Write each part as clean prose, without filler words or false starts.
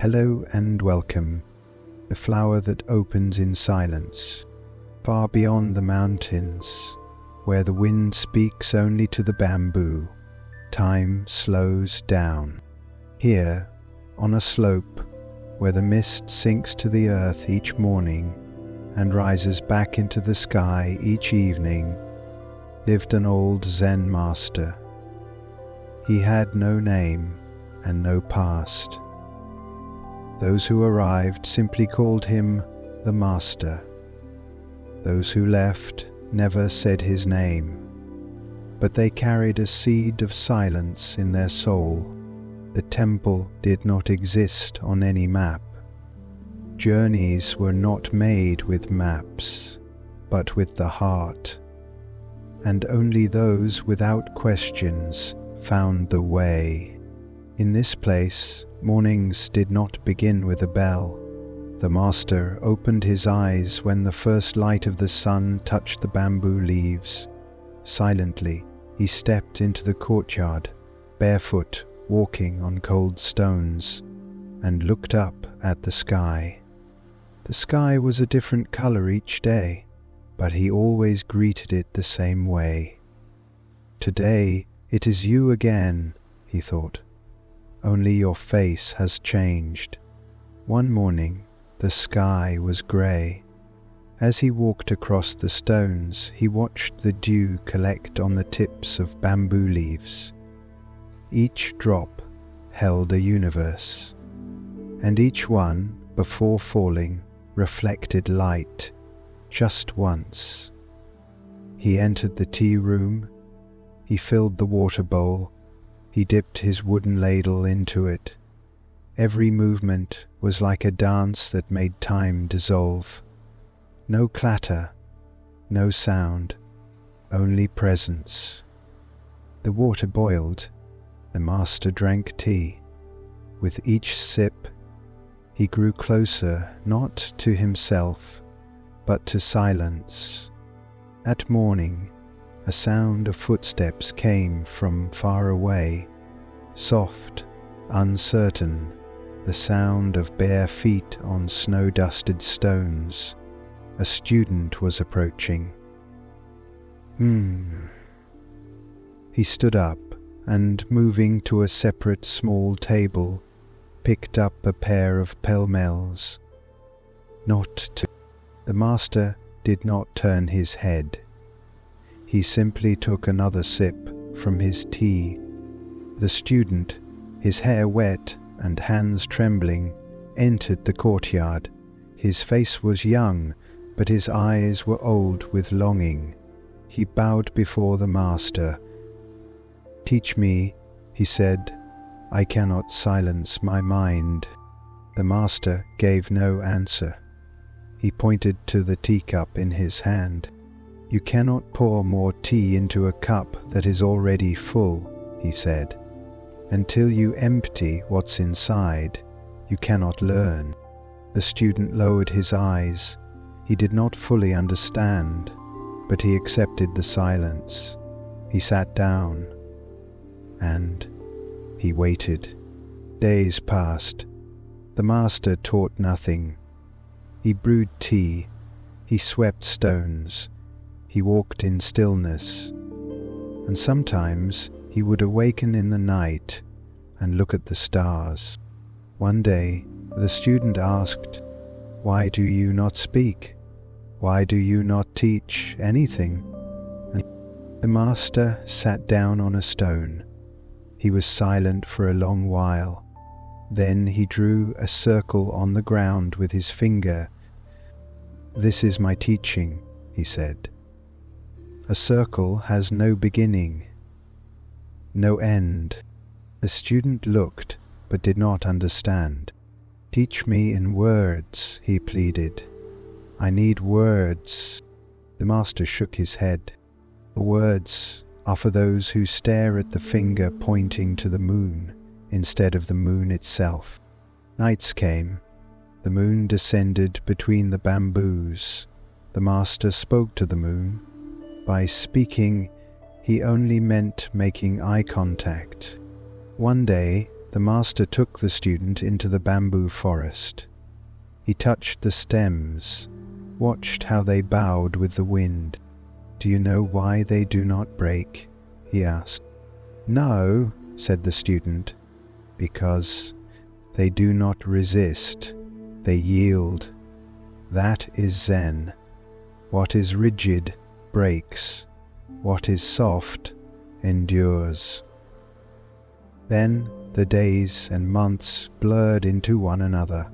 Hello and welcome, the flower that opens in silence, far beyond the mountains, where the wind speaks only to the bamboo. Time slows down. Here, on a slope, where the mist sinks to the earth each morning and rises back into the sky each evening, lived an old Zen master. He had no name and no past. Those who arrived simply called him the Master. Those who left never said his name, but they carried a seed of silence in their soul. The temple did not exist on any map. Journeys were not made with maps, but with the heart, and only those without questions found the way. In this place, mornings did not begin with a bell. The master opened his eyes when the first light of the sun touched the bamboo leaves. Silently, he stepped into the courtyard, barefoot, walking on cold stones, and looked up at the sky. The sky was a different color each day, but he always greeted it the same way. Today, it is you again, he thought. Only your face has changed. One morning, the sky was grey. As he walked across the stones, he watched the dew collect on the tips of bamboo leaves. Each drop held a universe, and each one, before falling, reflected light, just once. He entered the tea room. He filled the water bowl. He dipped his wooden ladle into it. Every movement was like a dance that made time dissolve. No clatter, no sound, only presence. The water boiled. The master drank tea. With each sip, he grew closer not to himself, but to silence. At morning, a sound of footsteps came from far away, soft, uncertain, the sound of bare feet on snow-dusted stones. A student was approaching. He stood up and, moving to a separate small table, picked up a pair of pell-mells. The master did not turn his head. He simply took another sip from his tea. The student, his hair wet and hands trembling, entered the courtyard. His face was young, but his eyes were old with longing. He bowed before the master. "Teach me," he said. "I cannot silence my mind." The master gave no answer. He pointed to the teacup in his hand. "You cannot pour more tea into a cup that is already full," he said. "Until you empty what's inside, you cannot learn." The student lowered his eyes. He did not fully understand, but he accepted the silence. He sat down, and he waited. Days passed. The master taught nothing. He brewed tea. He swept stones. He walked in stillness, and sometimes he would awaken in the night and look at the stars. One day, the student asked, "Why do you not speak? Why do you not teach anything?" And the master sat down on a stone. He was silent for a long while. Then he drew a circle on the ground with his finger. "This is my teaching," he said. "A circle has no beginning, no end." The student looked, but did not understand. "Teach me in words," he pleaded. "I need words." The master shook his head. "The words are for those who stare at the finger pointing to the moon instead of the moon itself." Nights came. The moon descended between the bamboos. The master spoke to the moon. By speaking, he only meant making eye contact. One day, The master took the student into the bamboo forest. He touched the stems, watched how they bowed with the wind. "Do you know why they do not break?" he asked. "No," said the student, "because they do not resist, they yield. That is Zen. What is rigid breaks, what is soft endures." Then the days and months blurred into one another.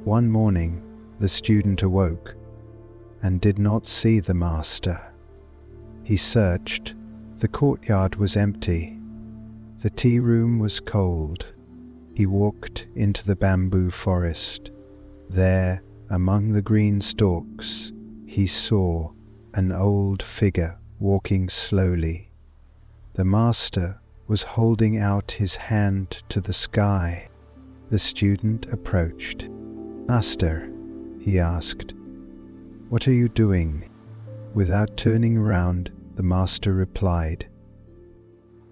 One morning the student awoke and did not see the master. He searched. The courtyard was empty. The tea room was cold. He walked into the bamboo forest. There, among the green stalks, he saw an old figure walking slowly. The master was holding out his hand to the sky. The student approached. "Master," he asked, "what are you doing?" Without turning around, the master replied,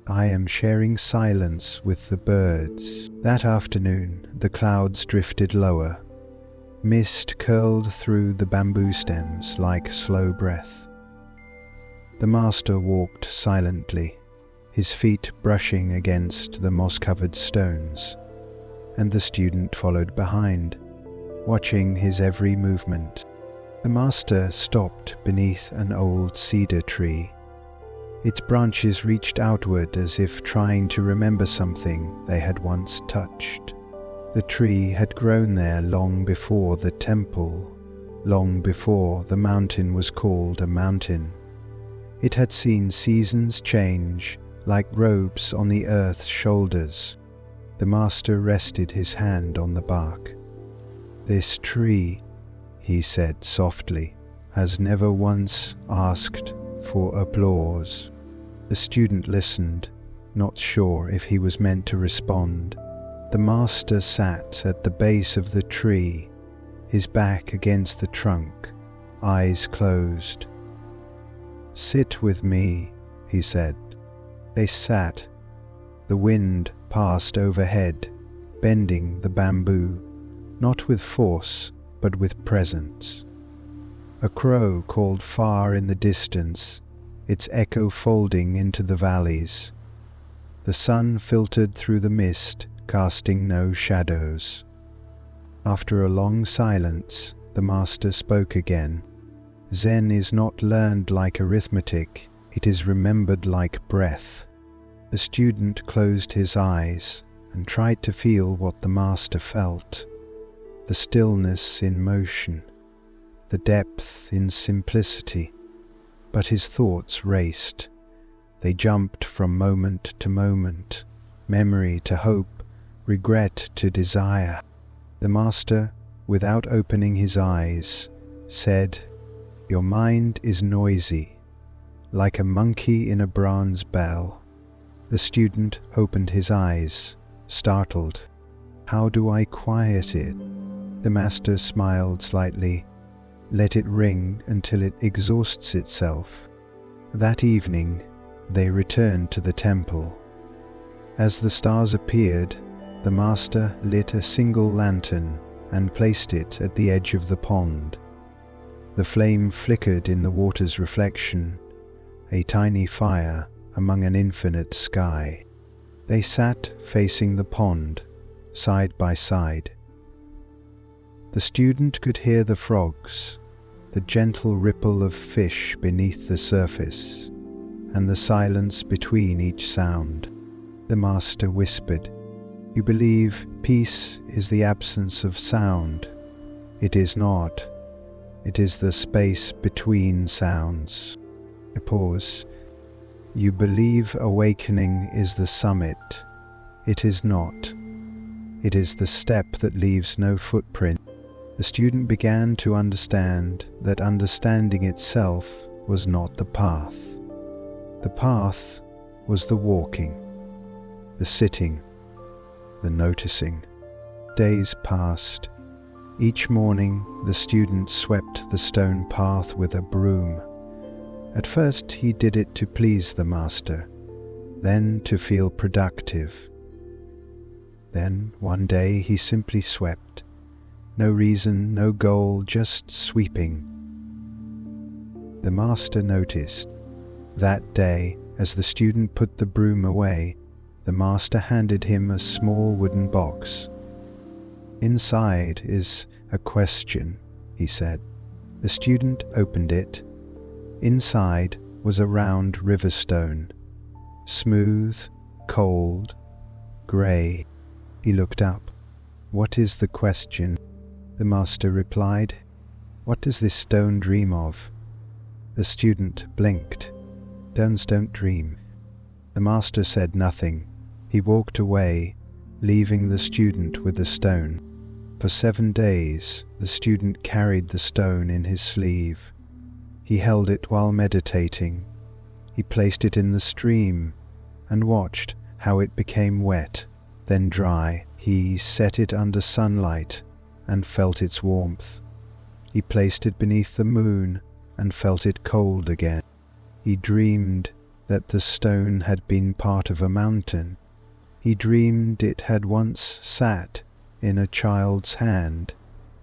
"I am sharing silence with the birds." That afternoon, the clouds drifted lower. Mist curled through the bamboo stems like slow breath. The master walked silently, his feet brushing against the moss-covered stones, and the student followed behind, watching his every movement. The master stopped beneath an old cedar tree. Its branches reached outward as if trying to remember something they had once touched. The tree had grown there long before the temple, long before the mountain was called a mountain. It had seen seasons change like robes on the earth's shoulders. The master rested his hand on the bark. "This tree," he said softly, "has never once asked for applause." The student listened, not sure if he was meant to respond. The master sat at the base of the tree, his back against the trunk, eyes closed. "Sit with me," he said. They sat. The wind passed overhead, bending the bamboo, not with force, but with presence. A crow called far in the distance, its echo folding into the valleys. The sun filtered through the mist, casting no shadows. After a long silence, the master spoke again. "Zen is not learned like arithmetic, it is remembered like breath." The student closed his eyes and tried to feel what the master felt. The stillness in motion, the depth in simplicity. But his thoughts raced. They jumped from moment to moment, memory to hope, regret to desire. The master, without opening his eyes, said, "Your mind is noisy, like a monkey in a bronze bell." The student opened his eyes, startled. "How do I quiet it?" The master smiled slightly. "Let it ring until it exhausts itself." That evening, they returned to the temple. As the stars appeared, the master lit a single lantern and placed it at the edge of the pond. The flame flickered in the water's reflection, a tiny fire among an infinite sky. They sat facing the pond, side by side. The student could hear the frogs, the gentle ripple of fish beneath the surface, and the silence between each sound. The master whispered, "You believe peace is the absence of sound. It is not. It is the space between sounds." A pause. "You believe awakening is the summit. It is not. It is the step that leaves no footprint." The student began to understand that understanding itself was not the path. The path was the walking, the sitting, the noticing. Days passed. Each morning the student swept the stone path with a broom. At first he did it to please the master, then to feel productive. Then, one day, he simply swept. No reason, no goal, just sweeping. The master noticed. That day, as the student put the broom away, the master handed him a small wooden box. "Inside is a question," he said. The student opened it. Inside was a round river stone, smooth, cold, grey. He looked up. "What is the question?" The master replied. "What does this stone dream of?" The student blinked. "Stones don't dream." The master said nothing. He walked away, leaving the student with the stone. For 7 days, the student carried the stone in his sleeve. He held it while meditating. He placed it in the stream and watched how it became wet, then dry. He set it under sunlight and felt its warmth. He placed it beneath the moon and felt it cold again. He dreamed that the stone had been part of a mountain. He dreamed it had once sat in a child's hand.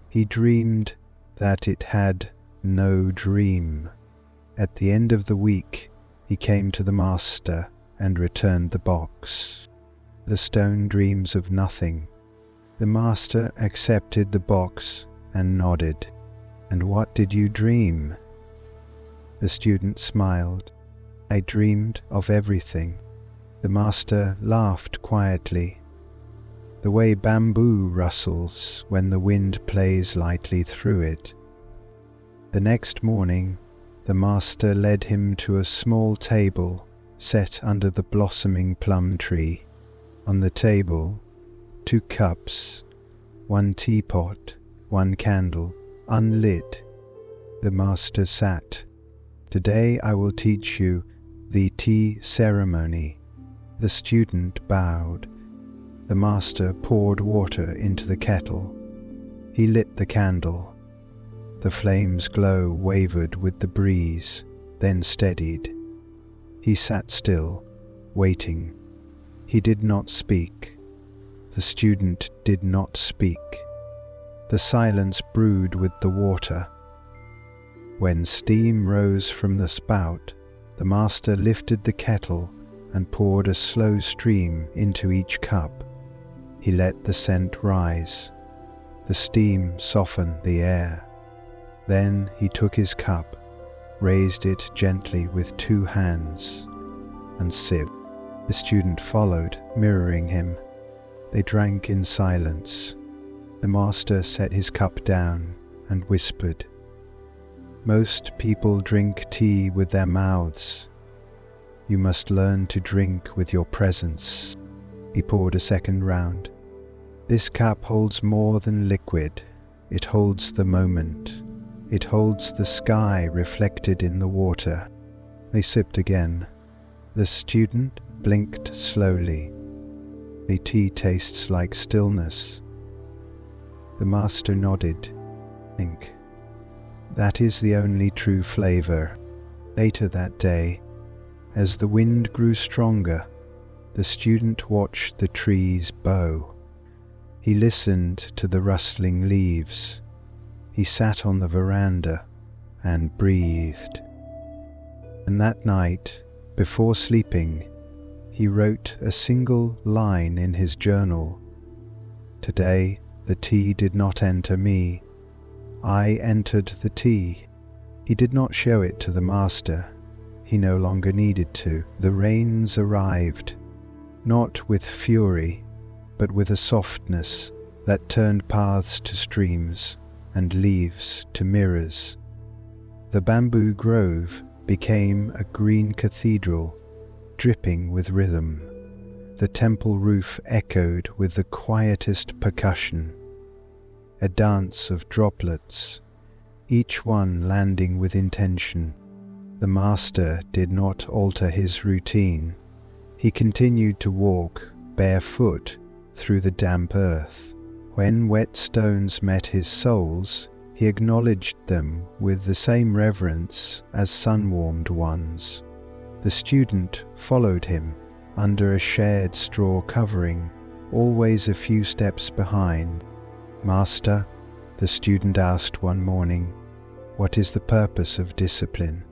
He dreamed that it had no dream. At the end of the week, he came to the master and returned the box. "The stone dreams of nothing." The master accepted the box and nodded. "And what did you dream?" The student smiled. "I dreamed of everything." The master laughed quietly. The way bamboo rustles when the wind plays lightly through it. The next morning, the master led him to a small table set under the blossoming plum tree. On the table, 2 cups, 1 teapot, 1 candle, unlit. The master sat. "Today I will teach you the tea ceremony." The student bowed. The master poured water into the kettle. He lit the candle. The flame's glow wavered with the breeze, then steadied. He sat still, waiting. He did not speak. The student did not speak. The silence brewed with the water. When steam rose from the spout, the master lifted the kettle and poured a slow stream into each cup. He let the scent rise. The steam softened the air. Then he took his cup, raised it gently with 2 hands, and sipped. The student followed, mirroring him. They drank in silence. The master set his cup down and whispered, "Most people drink tea with their mouths. You must learn to drink with your presence." He poured a second round. "This cup holds more than liquid. It holds the moment. It holds the sky reflected in the water." They sipped again. The student blinked slowly. "The tea tastes like stillness." The master nodded. "Think. That is the only true flavor." Later that day, as the wind grew stronger, the student watched the trees bow. He listened to the rustling leaves. He sat on the veranda and breathed. And that night, before sleeping, he wrote a single line in his journal. "Today, the tea did not enter me. I entered the tea." He did not show it to the master. He no longer needed to. The rains arrived, not with fury, but with a softness that turned paths to streams and leaves to mirrors. The bamboo grove became a green cathedral, dripping with rhythm. The temple roof echoed with the quietest percussion, a dance of droplets, each one landing with intention. The master did not alter his routine. He continued to walk barefoot through the damp earth. When wet stones met his soles, he acknowledged them with the same reverence as sun-warmed ones. The student followed him under a shared straw covering. always a few steps behind. "Master," the student asked one morning, "what is the purpose of discipline,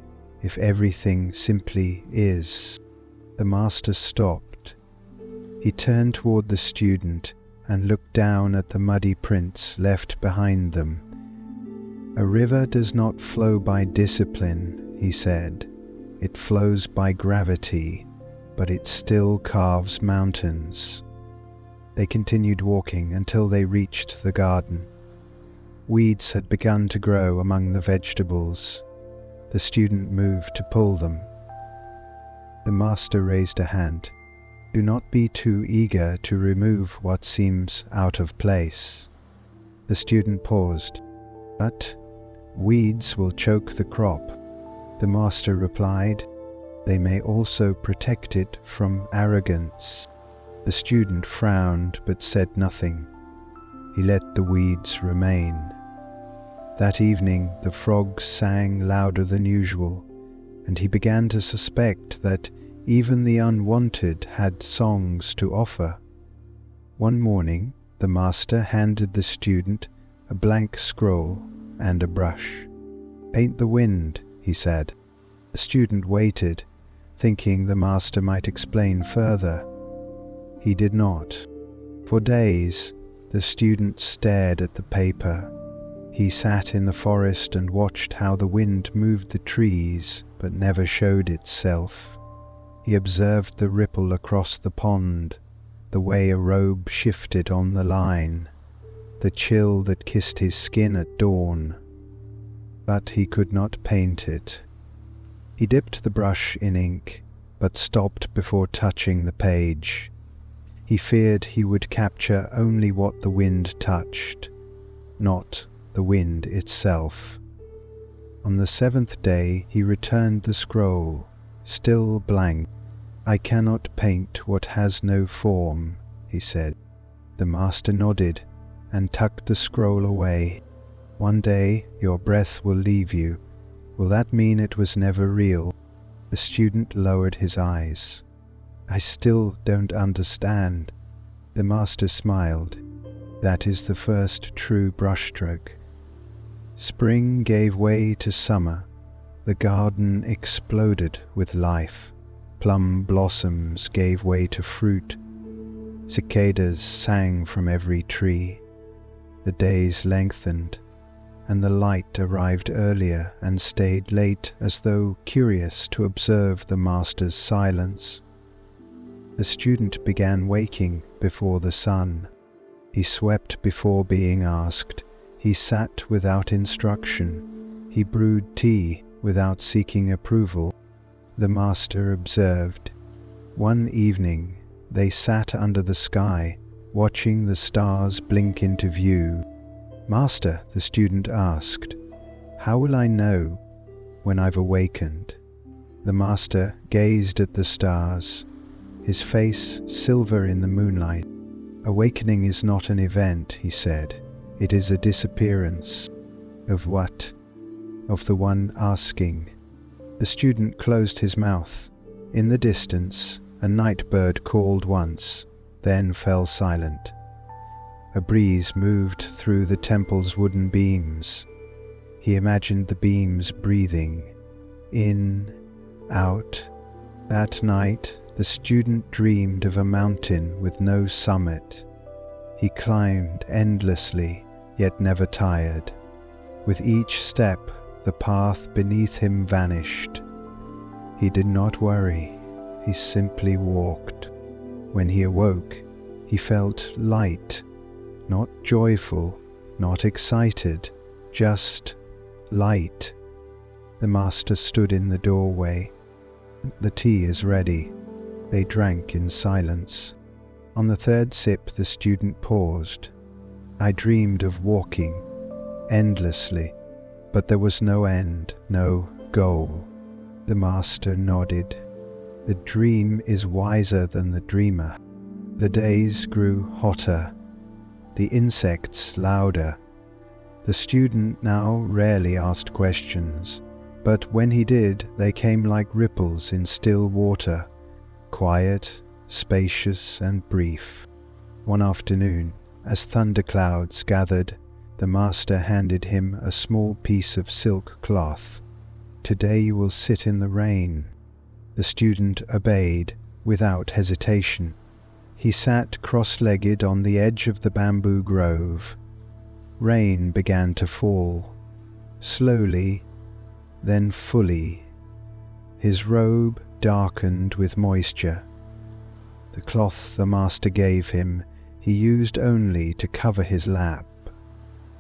if everything simply is?" The master stopped. He turned toward the student and looked down at the muddy prints left behind them. "A river does not flow by discipline," he said. "It flows by gravity, but it still carves mountains." They continued walking until they reached the garden. Weeds had begun to grow among the vegetables. The student moved to pull them. The master raised a hand. "Do not be too eager to remove what seems out of place." The student paused. "But weeds will choke the crop," the master replied. "They may also protect it from arrogance." The student frowned but said nothing. He let the weeds remain. That evening the frogs sang louder than usual, and he began to suspect that even the unwanted had songs to offer. One morning the master handed the student a blank scroll and a brush. "Paint the wind," he said. The student waited, thinking the master might explain further. He did not. For days the student stared at the paper. He sat in the forest and watched how the wind moved the trees but never showed itself. He observed the ripple across the pond, the way a robe shifted on the line, the chill that kissed his skin at dawn. But he could not paint it. He dipped the brush in ink, but stopped before touching the page. He feared he would capture only what the wind touched, not the wind itself. On the 7th day he returned the scroll, still blank. "I cannot paint what has no form," he said. The master nodded and tucked the scroll away. "One day your breath will leave you. Will that mean it was never real?" The student lowered his eyes. "I still don't understand." The master smiled. "That is the first true brushstroke." Spring gave way to summer. The garden exploded with life. Plum blossoms gave way to fruit. Cicadas sang from every tree. The days lengthened, and the light arrived earlier and stayed late, as though curious to observe the master's silence. The student began waking before the sun. He swept before being asked. He sat without instruction. He brewed tea without seeking approval. The master observed. One evening they sat under the sky, watching the stars blink into view. "Master," the student asked, "how will I know when I've awakened?" The master gazed at the stars, his face silver in the moonlight. "Awakening is not an event," he said. "It is a disappearance." "Of what?" "Of the one asking." The student closed his mouth. In the distance, a night bird called once, then fell silent. A breeze moved through the temple's wooden beams. He imagined the beams breathing, in, out. That night, the student dreamed of a mountain with no summit. He climbed endlessly, yet never tired. With each step, the path beneath him vanished. He did not worry, he simply walked. When he awoke, he felt light, not joyful, not excited, just light. The master stood in the doorway. "The tea is ready." They drank in silence. On the 3rd sip, the student paused. "I dreamed of walking, endlessly, but there was no end, no goal." The master nodded. "The dream is wiser than the dreamer." The days grew hotter, the insects louder. The student now rarely asked questions, but when he did, they came like ripples in still water, quiet, spacious and brief. One afternoon, as thunderclouds gathered, the master handed him a small piece of silk cloth. "Today you will sit in the rain." The student obeyed without hesitation. He sat cross-legged on the edge of the bamboo grove. Rain began to fall, slowly, then fully. His robe darkened with moisture. The cloth the master gave him he used only to cover his lap.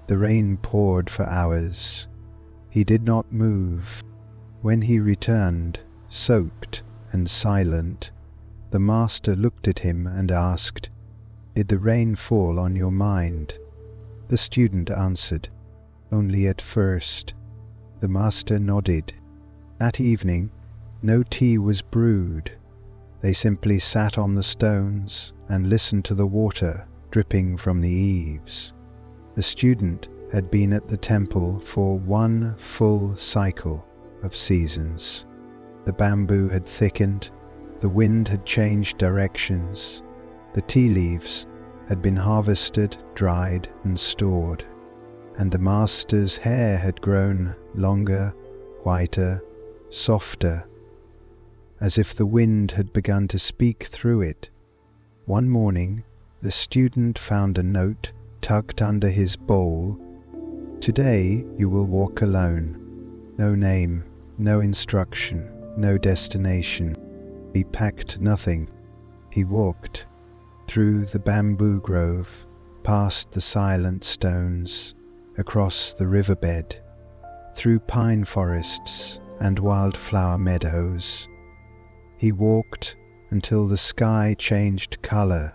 The rain poured for hours. He did not move. When he returned, soaked and silent, the master looked at him and asked, "Did the rain fall on your mind?" The student answered, "Only at first." The master nodded. That evening, no tea was brewed. They simply sat on the stones and listened to the water dripping from the eaves. The student had been at the temple for one full cycle of seasons. The bamboo had thickened, the wind had changed directions, the tea leaves had been harvested, dried and stored, and the master's hair had grown longer, whiter, softer, as if the wind had begun to speak through it. One morning, the student found a note tucked under his bowl. "Today you will walk alone. No name, no instruction, no destination." He packed nothing. He walked through the bamboo grove, past the silent stones, across the riverbed, through pine forests and wildflower meadows. He walked until the sky changed color,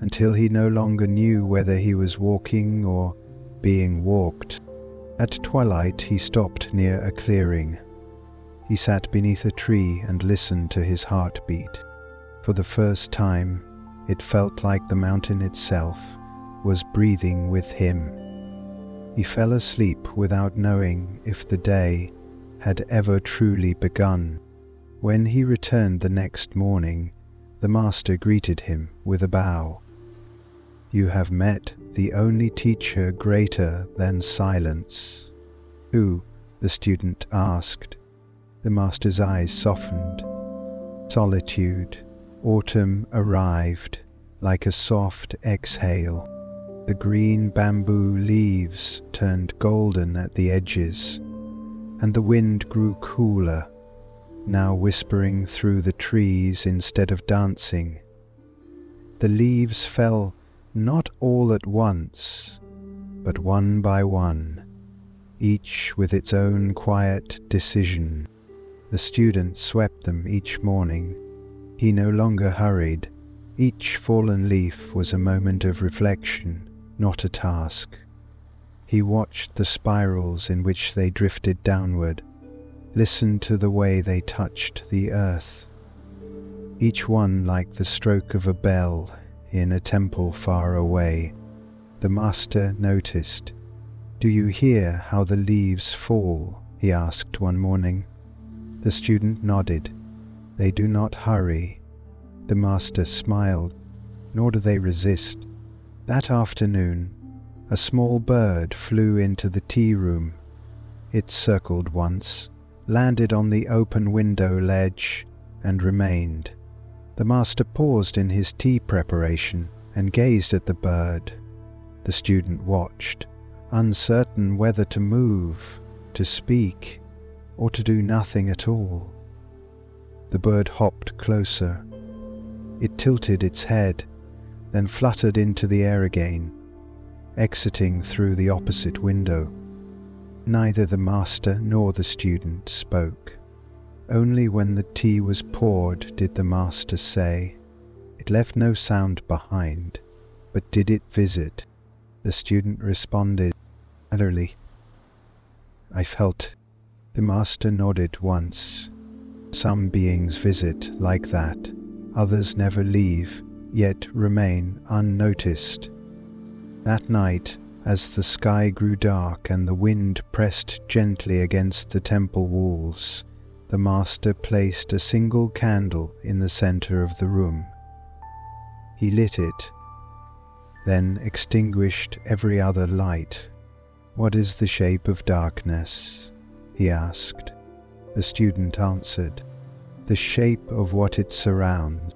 until he no longer knew whether he was walking or being walked. At twilight he stopped near a clearing. He sat beneath a tree and listened to his heartbeat. For the first time, it felt like the mountain itself was breathing with him. He fell asleep without knowing if the day had ever truly begun. When he returned the next morning, the master greeted him with a bow. "You have met the only teacher greater than silence." "Who?" the student asked. The master's eyes softened. "Solitude." Autumn arrived like a soft exhale. The green bamboo leaves turned golden at the edges, and the wind grew cooler, now whispering through the trees instead of dancing. The leaves fell not all at once, but one by one, each with its own quiet decision. The student swept them each morning. He no longer hurried. Each fallen leaf was a moment of reflection, not a task. He watched the spirals in which they drifted downward, listened to the way they touched the earth, each one like the stroke of a bell in a temple far away. The master noticed. "Do you hear how the leaves fall?" he asked one morning. The student nodded. "They do not hurry." The master smiled. "Nor do they resist." That afternoon, a small bird flew into the tea room. It circled once, landed on the open window ledge, and remained. The master paused in his tea preparation and gazed at the bird. The student watched, uncertain whether to move, to speak, or to do nothing at all. The bird hopped closer. It tilted its head, then fluttered into the air again, exiting through the opposite window. Neither the master nor the student spoke. Only when the tea was poured did the master say, "It left no sound behind, but did it visit?" The student responded, utterly. "I felt." The master nodded once. "Some beings visit like that. Others never leave, yet remain unnoticed." That night, as the sky grew dark and the wind pressed gently against the temple walls, the master placed a single candle in the center of the room. He lit it, then extinguished every other light. "What is the shape of darkness?" he asked. The student answered, "The shape of what it surrounds."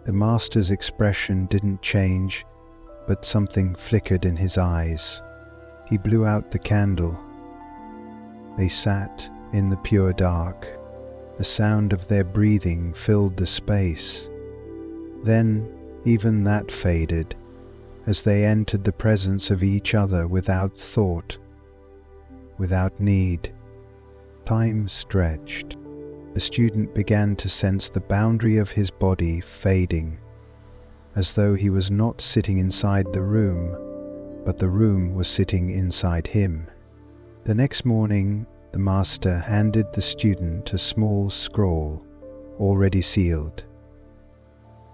The master's expression didn't change, but something flickered in his eyes. He blew out the candle. They sat in the pure dark. The sound of their breathing filled the space. Then even that faded, as they entered the presence of each other without thought, without need. Time stretched. The student began to sense the boundary of his body fading, as though he was not sitting inside the room, but the room was sitting inside him. The next morning, the master handed the student a small scroll, already sealed.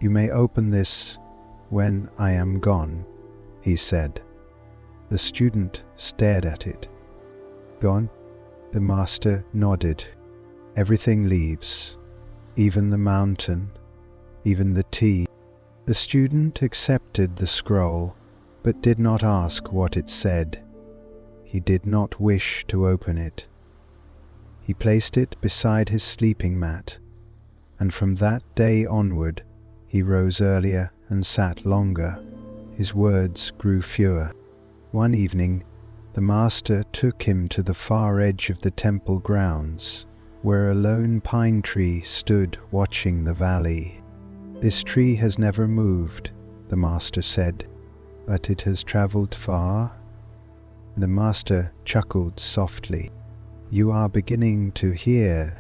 "You may open this when I am gone," he said. The student stared at it. "Gone?" The master nodded. "Everything leaves, even the mountain, even the tea." The student accepted the scroll, but did not ask what it said. He did not wish to open it. He placed it beside his sleeping mat, and from that day onward he rose earlier and sat longer. His words grew fewer. One evening, the master took him to the far edge of the temple grounds, where a lone pine tree stood watching the valley. "This tree has never moved," the master said, "but it has traveled far." The master chuckled softly. "You are beginning to hear."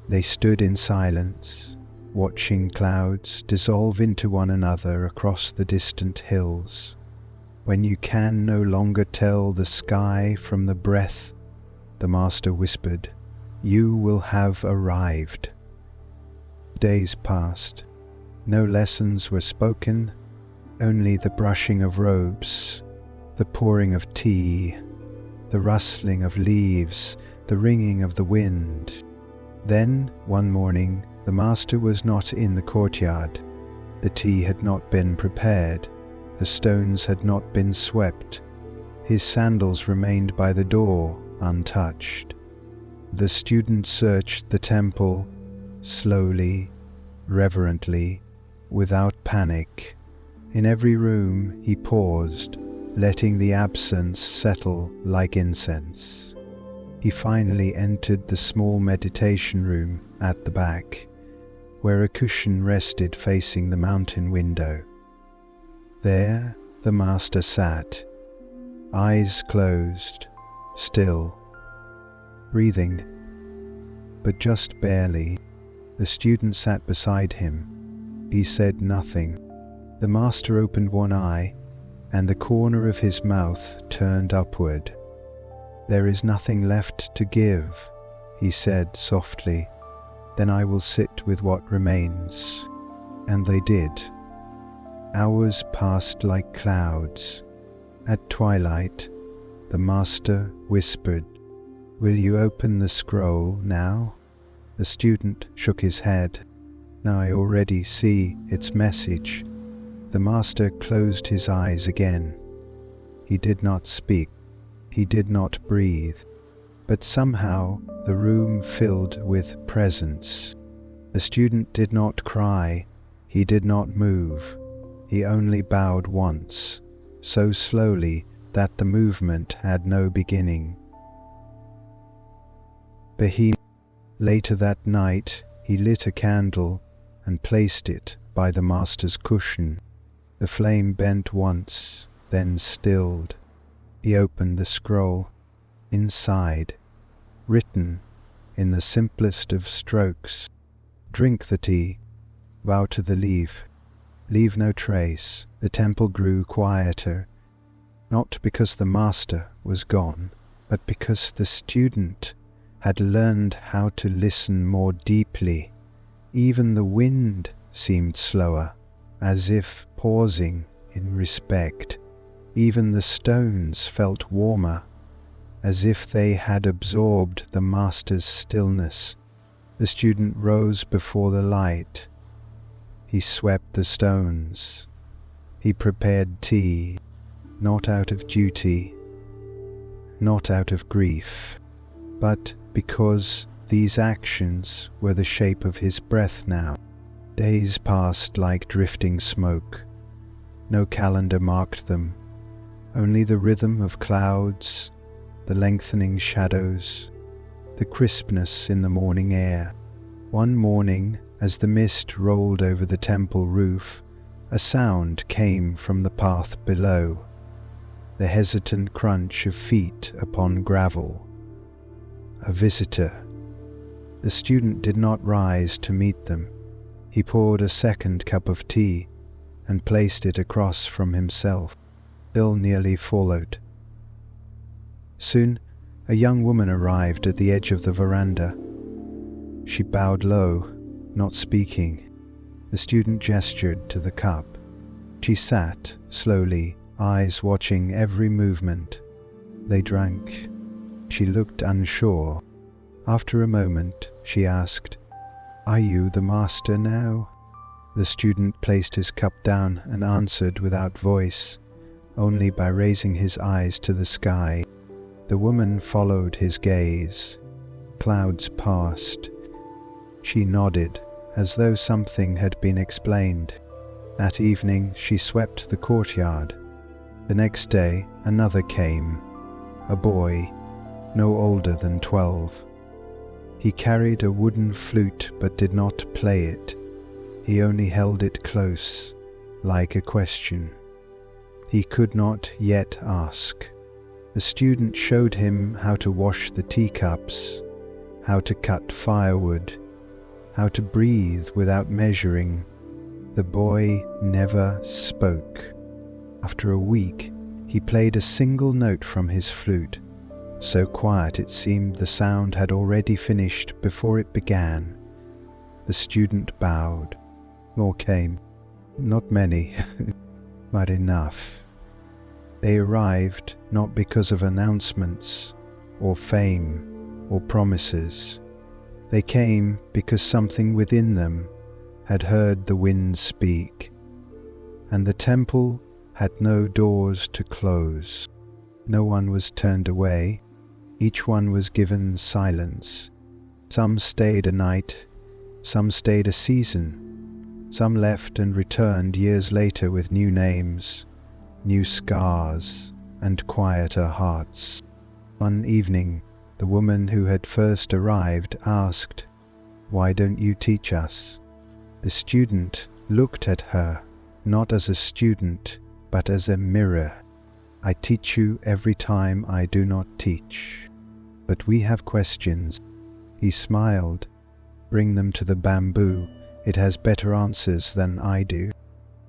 They stood in silence, watching clouds dissolve into one another across the distant hills. "When you can no longer tell the sky from the breath," the master whispered, "you will have arrived." Days passed. No lessons were spoken, only the brushing of robes, the pouring of tea, the rustling of leaves, the ringing of the wind. Then, one morning, the master was not in the courtyard. The tea had not been prepared. The stones had not been swept. His sandals remained by the door, untouched. The student searched the temple, slowly, reverently, without panic. In every room he paused, letting the absence settle like incense. He finally entered the small meditation room at the back, where a cushion rested facing the mountain window. There the master sat, eyes closed, still, breathing, but just barely. The student sat beside him. He said nothing. The master opened one eye, and the corner of his mouth turned upward. "There is nothing left to give," he said softly. "Then I will sit with what remains." And they did. Hours passed like clouds. At twilight, the master whispered, "Will you open the scroll now?" The student shook his head. "I already see its message." The master closed his eyes again. He did not speak. He did not breathe. But somehow the room filled with presence. The student did not cry. He did not move. He only bowed once, so slowly that the movement had no beginning. Later that night, he lit a candle and placed it by the master's cushion. The flame bent once, then stilled. He opened the scroll. Inside, written in the simplest of strokes, "Drink the tea, vow to the leaf, leave no trace." The temple grew quieter, not because the master was gone, but because the student had learned how to listen more deeply. Even the wind seemed slower, as if pausing in respect. Even the stones felt warmer, as if they had absorbed the master's stillness. The student rose before the light. He swept the stones. He prepared tea, not out of duty, not out of grief, but because these actions were the shape of his breath now. Days passed like drifting smoke. No calendar marked them, only the rhythm of clouds, the lengthening shadows, the crispness in the morning air. One morning, as the mist rolled over the temple roof, a sound came from the path below, the hesitant crunch of feet upon gravel. A visitor. The student did not rise to meet them. He poured a second cup of tea and placed it across from himself. Bill nearly followed. Soon, a young woman arrived at the edge of the veranda. She bowed low, not speaking. The student gestured to the cup. She sat, slowly, eyes watching every movement. They drank. She looked unsure. After a moment, she asked, "Are you the master now?" The student placed his cup down and answered without voice, only by raising his eyes to the sky. The woman followed his gaze. Clouds passed. She nodded, as though something had been explained. That evening she swept the courtyard. The next day another came, a boy, no older than 12. He carried a wooden flute but did not play it. He only held it close, like a question. He could not yet ask. The student showed him how to wash the teacups, how to cut firewood, how to breathe without measuring. The boy never spoke. After a week, he played a single note from his flute, so quiet it seemed the sound had already finished before it began. The student bowed. More came. Not many, but enough. They arrived not because of announcements, or fame, or promises. They came because something within them had heard the wind speak, and the temple had no doors to close. No one was turned away. Each one was given silence. Some stayed a night, some stayed a season, some left and returned years later with new names, new scars, and quieter hearts. One evening, the woman who had first arrived asked, "Why don't you teach us?" The student looked at her, not as a student, but as a mirror. "I teach you every time I do not teach. But we have questions." He smiled. "Bring them to the bamboo. It has better answers than I do."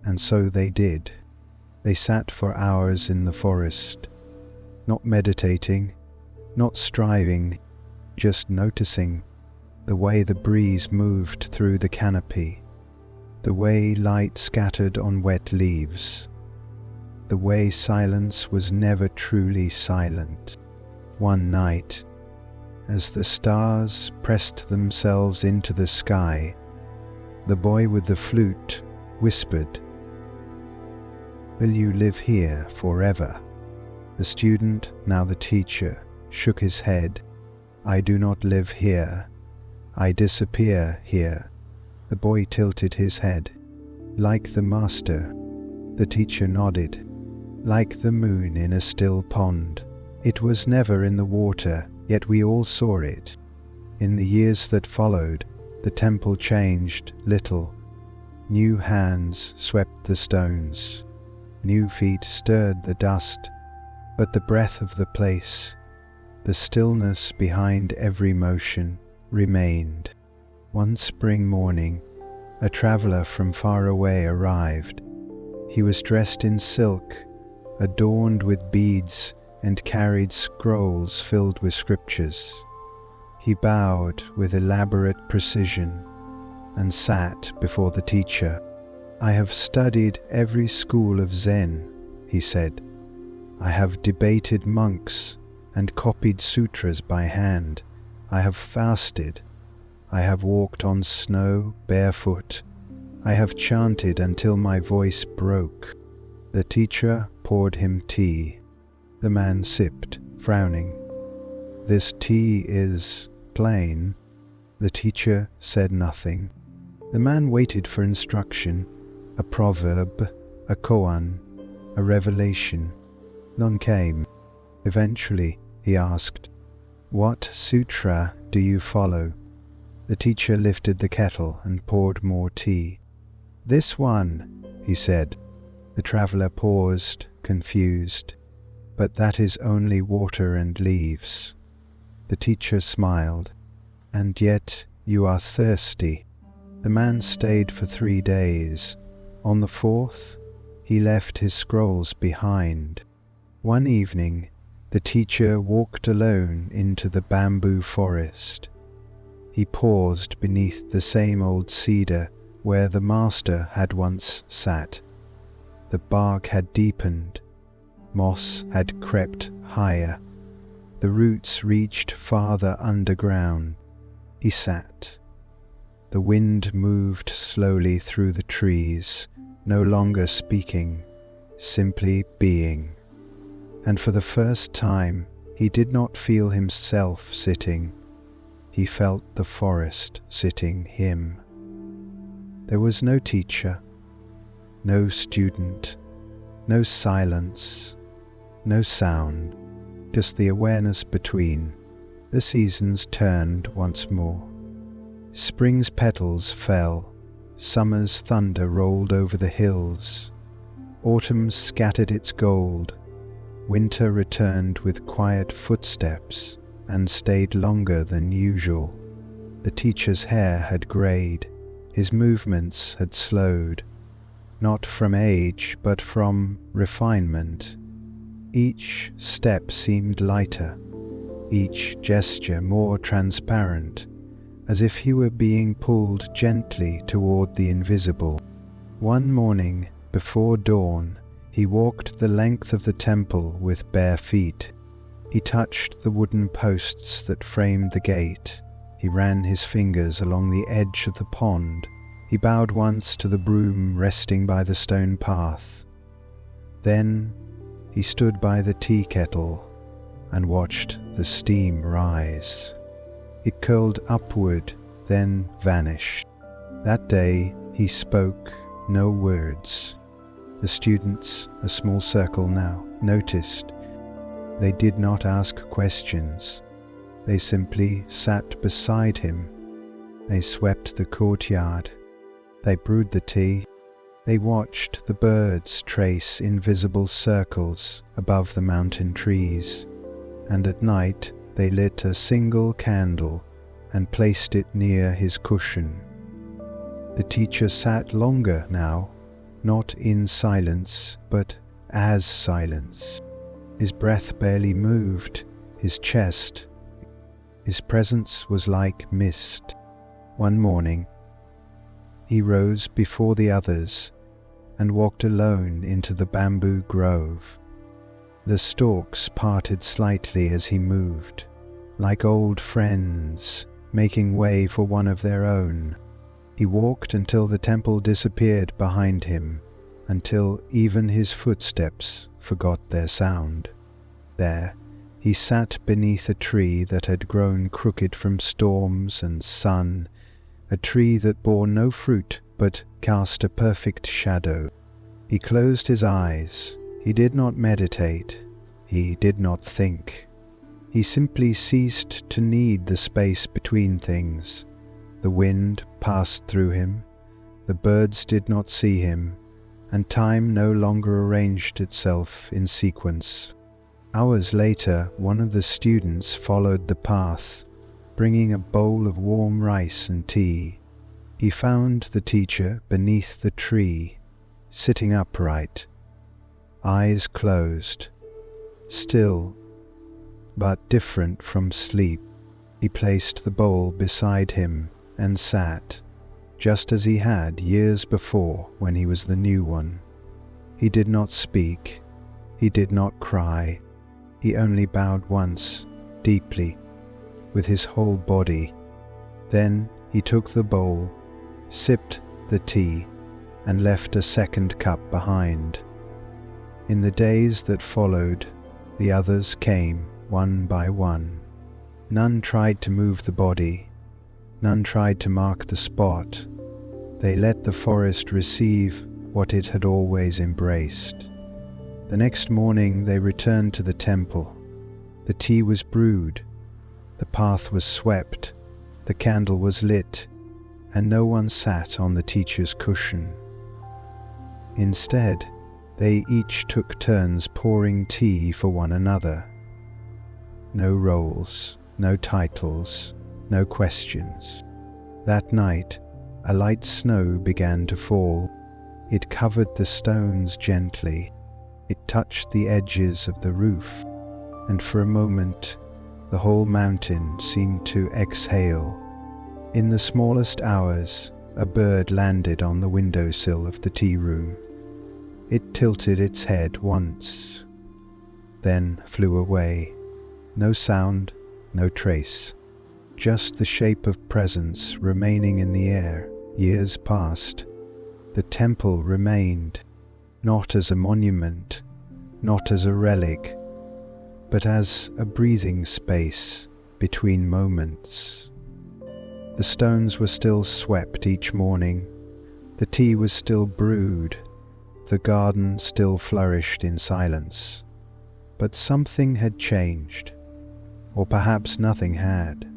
And so they did. They sat for hours in the forest, not meditating, not striving, just noticing the way the breeze moved through the canopy, the way light scattered on wet leaves, the way silence was never truly silent. One night, as the stars pressed themselves into the sky, the boy with the flute whispered, "Will you live here forever?" The student, now the teacher, shook his head. "I do not live here. I disappear here." The boy tilted his head. "Like the master." The teacher nodded. "Like the moon in a still pond. It was never in the water, yet we all saw it." In the years that followed, the temple changed little. New hands swept the stones. New feet stirred the dust, but the breath of the place, the stillness behind every motion, remained. One spring morning, a traveller from far away arrived. He was dressed in silk, adorned with beads, and carried scrolls filled with scriptures. He bowed with elaborate precision and sat before the teacher. "I have studied every school of Zen," he said. "I have debated monks and copied sutras by hand. I have fasted. I have walked on snow barefoot. I have chanted until my voice broke. The teacher poured him tea. The man sipped, frowning. "This tea is plain." The teacher said nothing. The man waited for instruction, a proverb, a koan, a revelation. None came. Eventually, he asked, "What sutra do you follow?" The teacher lifted the kettle and poured more tea. "This one," he said. The traveller paused, confused. "But that is only water and leaves." The teacher smiled. "And yet you are thirsty." The man stayed for 3 days. On the 4th, he left his scrolls behind. One evening, the teacher walked alone into the bamboo forest. He paused beneath the same old cedar where the master had once sat. The bark had deepened. Moss had crept higher. The roots reached farther underground. He sat. The wind moved slowly through the trees, no longer speaking, simply being. And for the first time, he did not feel himself sitting. He felt the forest sitting him. There was no teacher, no student, no silence, no sound, just the awareness between. The seasons turned once more. Spring's petals fell, summer's thunder rolled over the hills, autumn scattered its gold, winter returned with quiet footsteps and stayed longer than usual. The teacher's hair had greyed, his movements had slowed, not from age but from refinement. Each step seemed lighter, each gesture more transparent, as if he were being pulled gently toward the invisible. One morning, before dawn, he walked the length of the temple with bare feet. He touched the wooden posts that framed the gate. He ran his fingers along the edge of the pond. He bowed once to the broom resting by the stone path. Then he stood by the tea kettle and watched the steam rise. It curled upward, then vanished. That day he spoke no words. The students, a small circle now, noticed. They did not ask questions. They simply sat beside him. They swept the courtyard. They brewed the tea. They watched the birds trace invisible circles above the mountain trees. And at night they lit a single candle and placed it near his cushion. The teacher sat longer now, not in silence, but as silence. His breath barely moved, his chest. His presence was like mist. One morning, he rose before the others and walked alone into the bamboo grove. The stalks parted slightly as he moved, like old friends making way for one of their own. He walked until the temple disappeared behind him, until even his footsteps forgot their sound. There, he sat beneath a tree that had grown crooked from storms and sun, a tree that bore no fruit but cast a perfect shadow. He closed his eyes. He did not meditate. He did not think. He simply ceased to need the space between things. The wind passed through him. The birds did not see him, and time no longer arranged itself in sequence. Hours later, one of the students followed the path, bringing a bowl of warm rice and tea. He found the teacher beneath the tree, sitting upright, eyes closed, still, but different from sleep. He placed the bowl beside him and sat, just as he had years before when he was the new one. He did not speak. He did not cry. He only bowed once, deeply, with his whole body. Then he took the bowl, sipped the tea, and left a second cup behind. In the days that followed, the others came one by one. None tried to move the body, none tried to mark the spot. They let the forest receive what it had always embraced. The next morning they returned to the temple. The tea was brewed, the path was swept, the candle was lit, and no one sat on the teacher's cushion. Instead, they each took turns pouring tea for one another. No roles, no titles, no questions. That night, a light snow began to fall. It covered the stones gently. It touched the edges of the roof, and for a moment, the whole mountain seemed to exhale. In the smallest hours, a bird landed on the windowsill of the tea room. It tilted its head once, then flew away. No sound, no trace. Just the shape of presence remaining in the air. Years passed. The temple remained, not as a monument, not as a relic, but as a breathing space between moments. The stones were still swept each morning, the tea was still brewed, the garden still flourished in silence. But something had changed, or perhaps nothing had,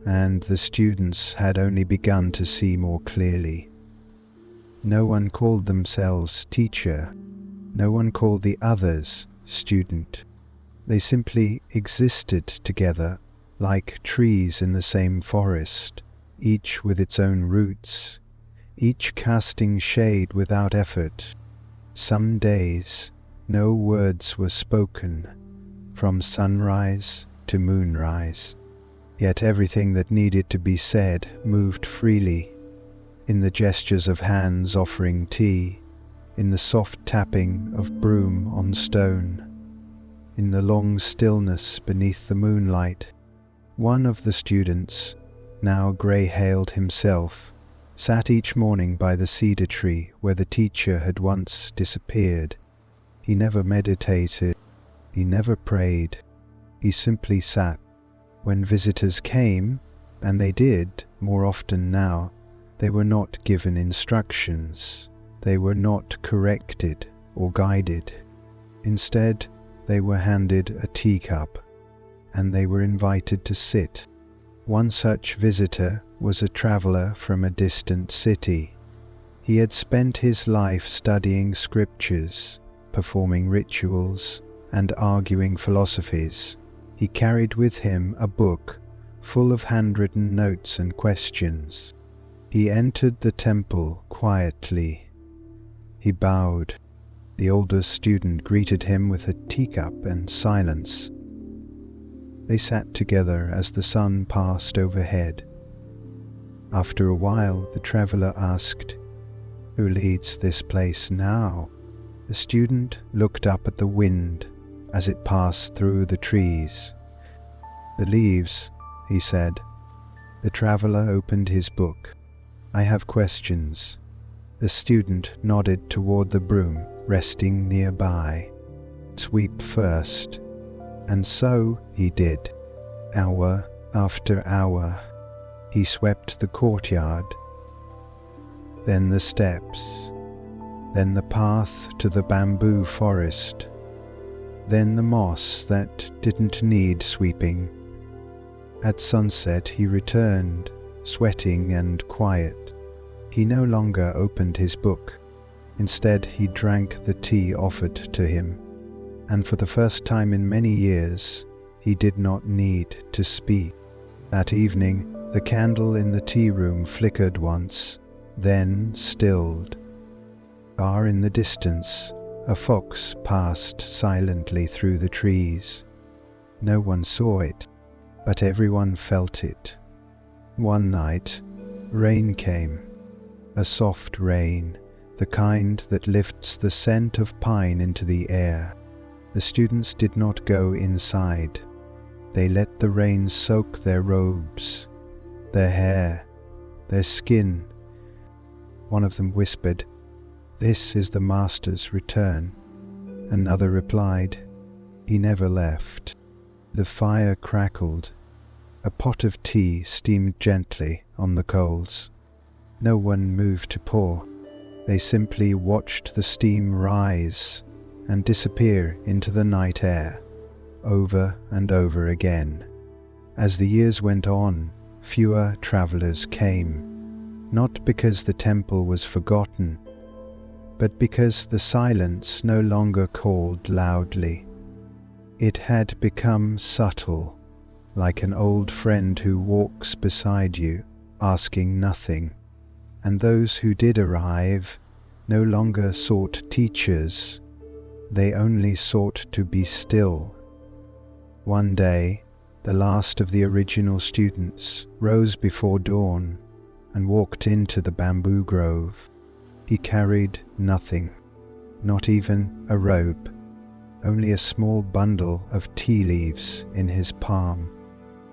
and the students had only begun to see more clearly. No one called themselves teacher, no one called the others student. They simply existed together like trees in the same forest, each with its own roots, each casting shade without effort. Some days no words were spoken, from sunrise to moonrise, yet everything that needed to be said moved freely, in the gestures of hands offering tea, in the soft tapping of broom on stone, in the long stillness beneath the moonlight. One of the students, now grey-hailed himself, sat each morning by the cedar tree where the teacher had once disappeared. He never meditated, he never prayed, he simply sat. When visitors came, and they did more often now, they were not given instructions, they were not corrected or guided. Instead, they were handed a teacup, and they were invited to sit. One such visitor was a traveller from a distant city. He had spent his life studying scriptures, performing rituals, and arguing philosophies. He carried with him a book full of handwritten notes and questions. He entered the temple quietly. He bowed. The older student greeted him with a teacup and silence. They sat together as the sun passed overhead. After a while, the traveller asked, "Who leads this place now?" The student looked up at the wind as it passed through the trees. "The leaves," he said. The traveller opened his book. "I have questions." The student nodded toward the broom resting nearby. "Sweep first." And so he did. Hour after hour, he swept the courtyard, then the steps, then the path to the bamboo forest, then the moss that didn't need sweeping. At sunset he returned, sweating and quiet. He no longer opened his book. Instead, he drank the tea offered to him, and for the first time in many years, he did not need to speak. That evening, the candle in the tea room flickered once, then stilled. Far in the distance, a fox passed silently through the trees. No one saw it, but everyone felt it. One night, rain came, a soft rain, the kind that lifts the scent of pine into the air. The students did not go inside. They let the rain soak their robes, their hair, their skin. One of them whispered, "This is the Master's return." Another replied, "He never left." The fire crackled. A pot of tea steamed gently on the coals. No one moved to pour. They simply watched the steam rise and disappear into the night air, over and over again. As the years went on, fewer travelers came, not because the temple was forgotten, but because the silence no longer called loudly. It had become subtle, like an old friend who walks beside you, asking nothing. And those who did arrive no longer sought teachers, they only sought to be still. One day, the last of the original students rose before dawn and walked into the bamboo grove. He carried nothing, not even a robe, only a small bundle of tea leaves in his palm.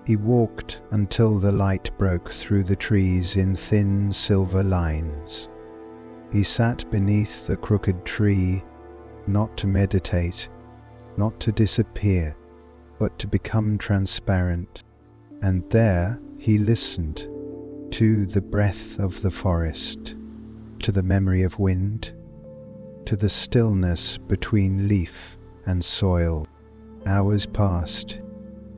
He walked until the light broke through the trees in thin silver lines. He sat beneath the crooked tree, not to meditate, not to disappear, but to become transparent. And there he listened to the breath of the forest, to the memory of wind, to the stillness between leaf and soil. Hours passed.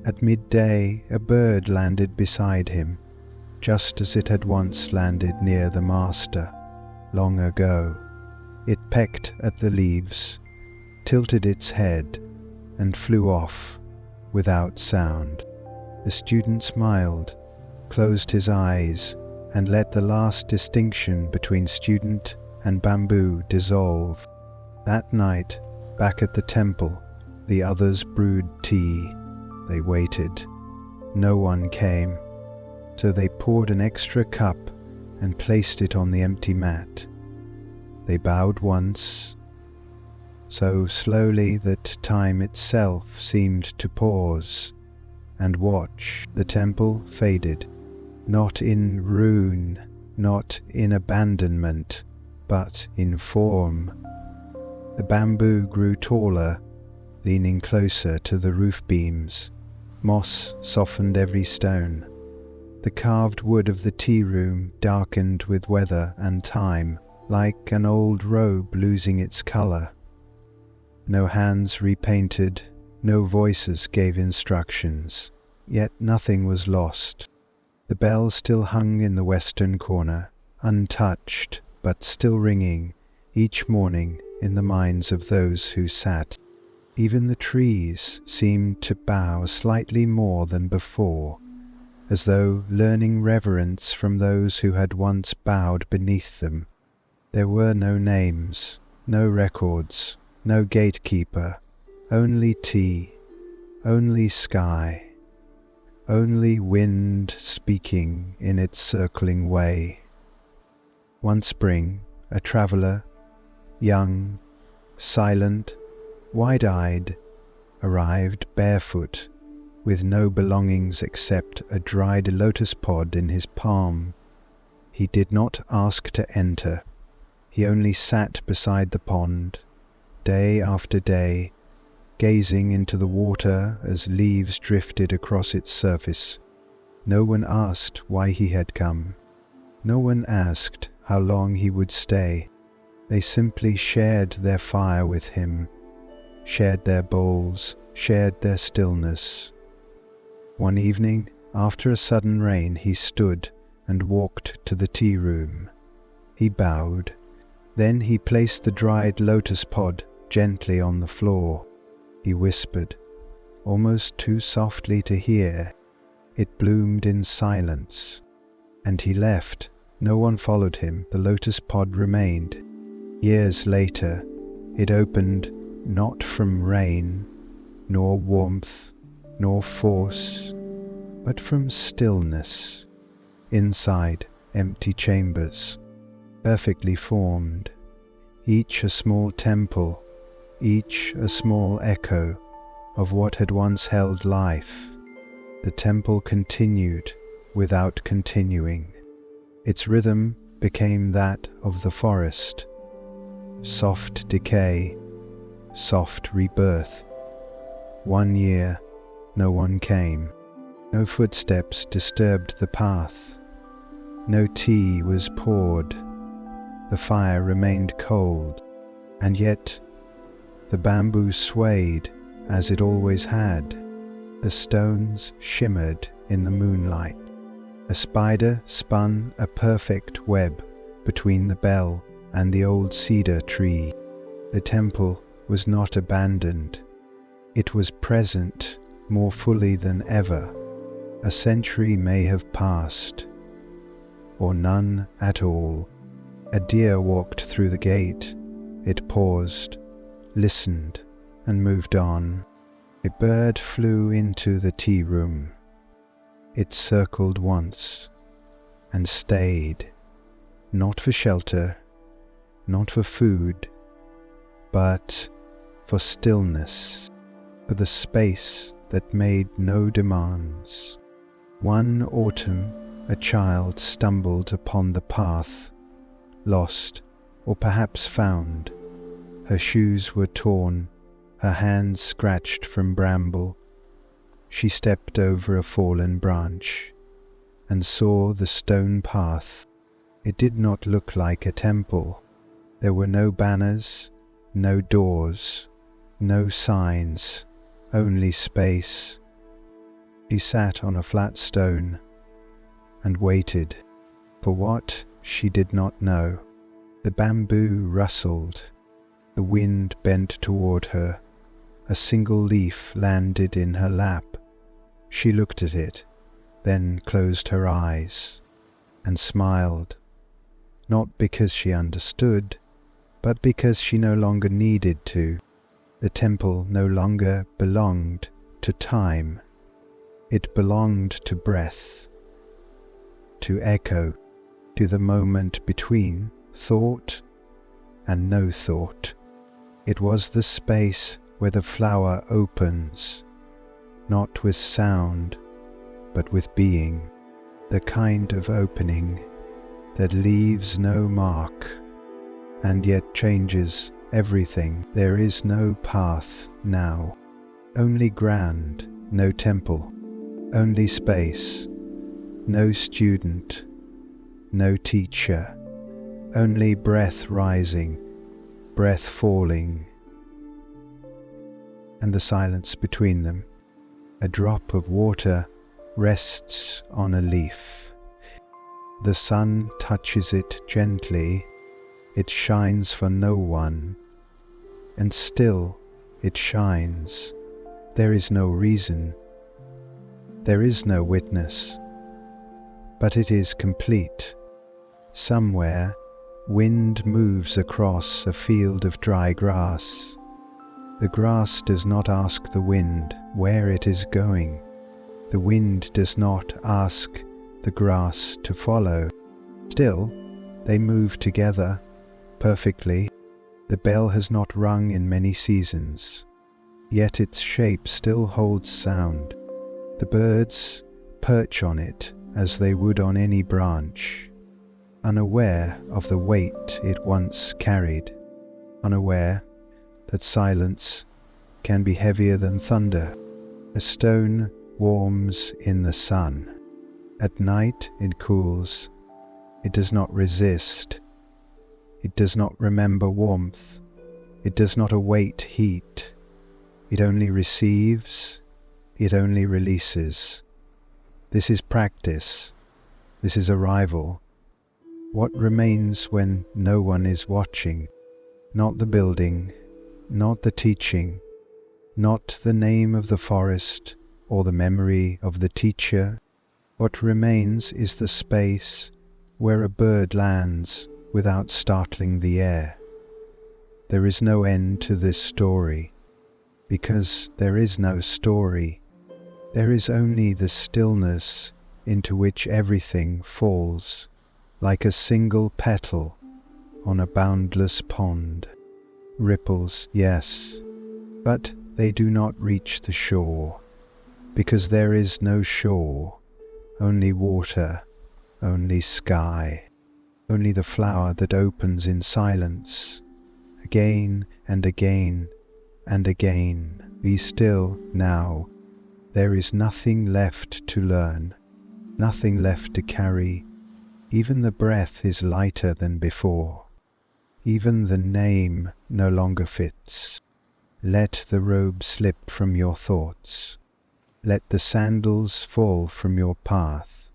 At midday, a bird landed beside him, just as it had once landed near the master, long ago. It pecked at the leaves, tilted its head, and flew off without sound. The student smiled, closed his eyes, and let the last distinction between student and bamboo dissolve. That night, back at the temple, the others brewed tea. They waited. No one came, so they poured an extra cup and placed it on the empty mat. They bowed once, so slowly that time itself seemed to pause and watch. The temple faded, not in ruin, not in abandonment, but in form. The bamboo grew taller, leaning closer to the roof beams. Moss softened every stone. The carved wood of the tea room darkened with weather and time, like an old robe losing its colour. No hands repainted, no voices gave instructions, yet nothing was lost. The bell still hung in the western corner, untouched but still ringing each morning in the minds of those who sat. Even the trees seemed to bow slightly more than before, as though learning reverence from those who had once bowed beneath them. There were no names, no records, no gatekeeper, only tea, only sky, only wind speaking in its circling way. One spring, a traveller, young, silent, wide-eyed, arrived barefoot, with no belongings except a dried lotus pod in his palm. He did not ask to enter. He only sat beside the pond, day after day, gazing into the water as leaves drifted across its surface. No one asked why he had come. No one asked how long he would stay. They simply shared their fire with him, shared their bowls, shared their stillness. One evening, after a sudden rain, he stood and walked to the tea room. He bowed. Then he placed the dried lotus pod gently on the floor. He whispered, almost too softly to hear. It bloomed in silence. And he left. No one followed him. The lotus pod remained. Years later, it opened not from rain, nor warmth, nor force, but from stillness. Inside, empty chambers, perfectly formed, each a small temple, each a small echo of what had once held life. The temple continued without continuing. Its rhythm became that of the forest, soft decay, soft rebirth. 1 year, no one came. No footsteps disturbed the path. No tea was poured. The fire remained cold, and yet the bamboo swayed as it always had. The stones shimmered in the moonlight. A spider spun a perfect web between the bell and the old cedar tree. The temple was not abandoned. It was present more fully than ever. A century may have passed, or none at all. A deer walked through the gate. It paused, listened, and moved on. A bird flew into the tea room. It circled once and stayed, not for shelter, not for food, but for stillness, for the space that made no demands. One autumn, a child stumbled upon the path, lost, or perhaps found. Her shoes were torn, her hands scratched from bramble. She stepped over a fallen branch and saw the stone path. It did not look like a temple. There were no banners, no doors, no signs, only space. She sat on a flat stone and waited for what she did not know. The bamboo rustled. The wind bent toward her. A single leaf landed in her lap. She looked at it, then closed her eyes and smiled, not because she understood, but because she no longer needed to. The temple no longer belonged to time. It belonged to breath, to echo, to the moment between thought and no thought. It was the space where the flower opens, not with sound, but with being, the kind of opening that leaves no mark and yet changes everything. There is no path now, only ground, no temple, only space, no student, no teacher, only breath rising, breath falling, and the silence between them. A drop of water rests on a leaf. The sun touches it gently. It shines for no one, and still it shines. There is no reason. There is no witness, but it is complete. Somewhere, wind moves across a field of dry grass. The grass does not ask the wind where it is going. The wind does not ask the grass to follow. Still, they move together perfectly. The bell has not rung in many seasons, yet its shape still holds sound. The birds perch on it as they would on any branch, unaware of the weight it once carried, unaware that silence can be heavier than thunder. A stone warms in the sun. At night it cools. It does not resist. It does not remember warmth. It does not await heat. It only receives. It only releases. This is practice. This is arrival. What remains when no one is watching? Not the building, not the teaching, not the name of the forest or the memory of the teacher. What remains is the space where a bird lands without startling the air. There is no end to this story, because there is no story. There is only the stillness into which everything falls, like a single petal on a boundless pond. Ripples, yes, but they do not reach the shore, because there is no shore, only water, only sky, only the flower that opens in silence, again and again, and again. Be still now. There is nothing left to learn, nothing left to carry. Even the breath is lighter than before. Even the name no longer fits. Let the robe slip from your thoughts. Let the sandals fall from your path.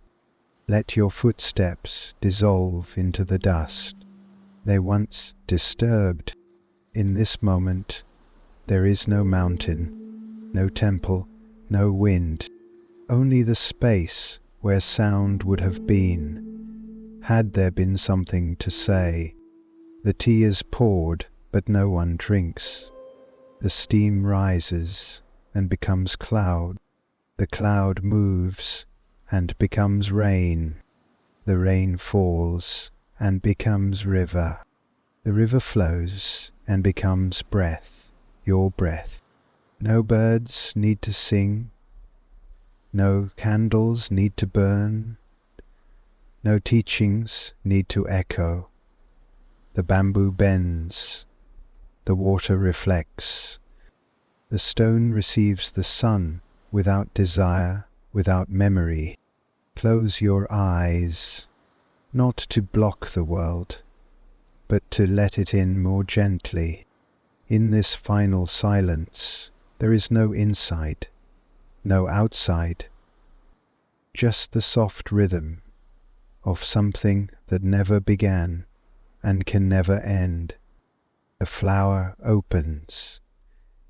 Let your footsteps dissolve into the dust they once disturbed. In this moment, there is no mountain, no temple, no wind, only the space where sound would have been, had there been something to say. The tea is poured, but no one drinks. The steam rises and becomes cloud. The cloud moves and becomes rain. The rain falls and becomes river. The river flows and becomes breath, your breath. No birds need to sing. No candles need to burn. No teachings need to echo. The bamboo bends. The water reflects. The stone receives the sun without desire, without memory. Close your eyes, not to block the world, but to let it in more gently. In this final silence, there is no inside, no outside, just the soft rhythm of something that never began and can never end. A flower opens.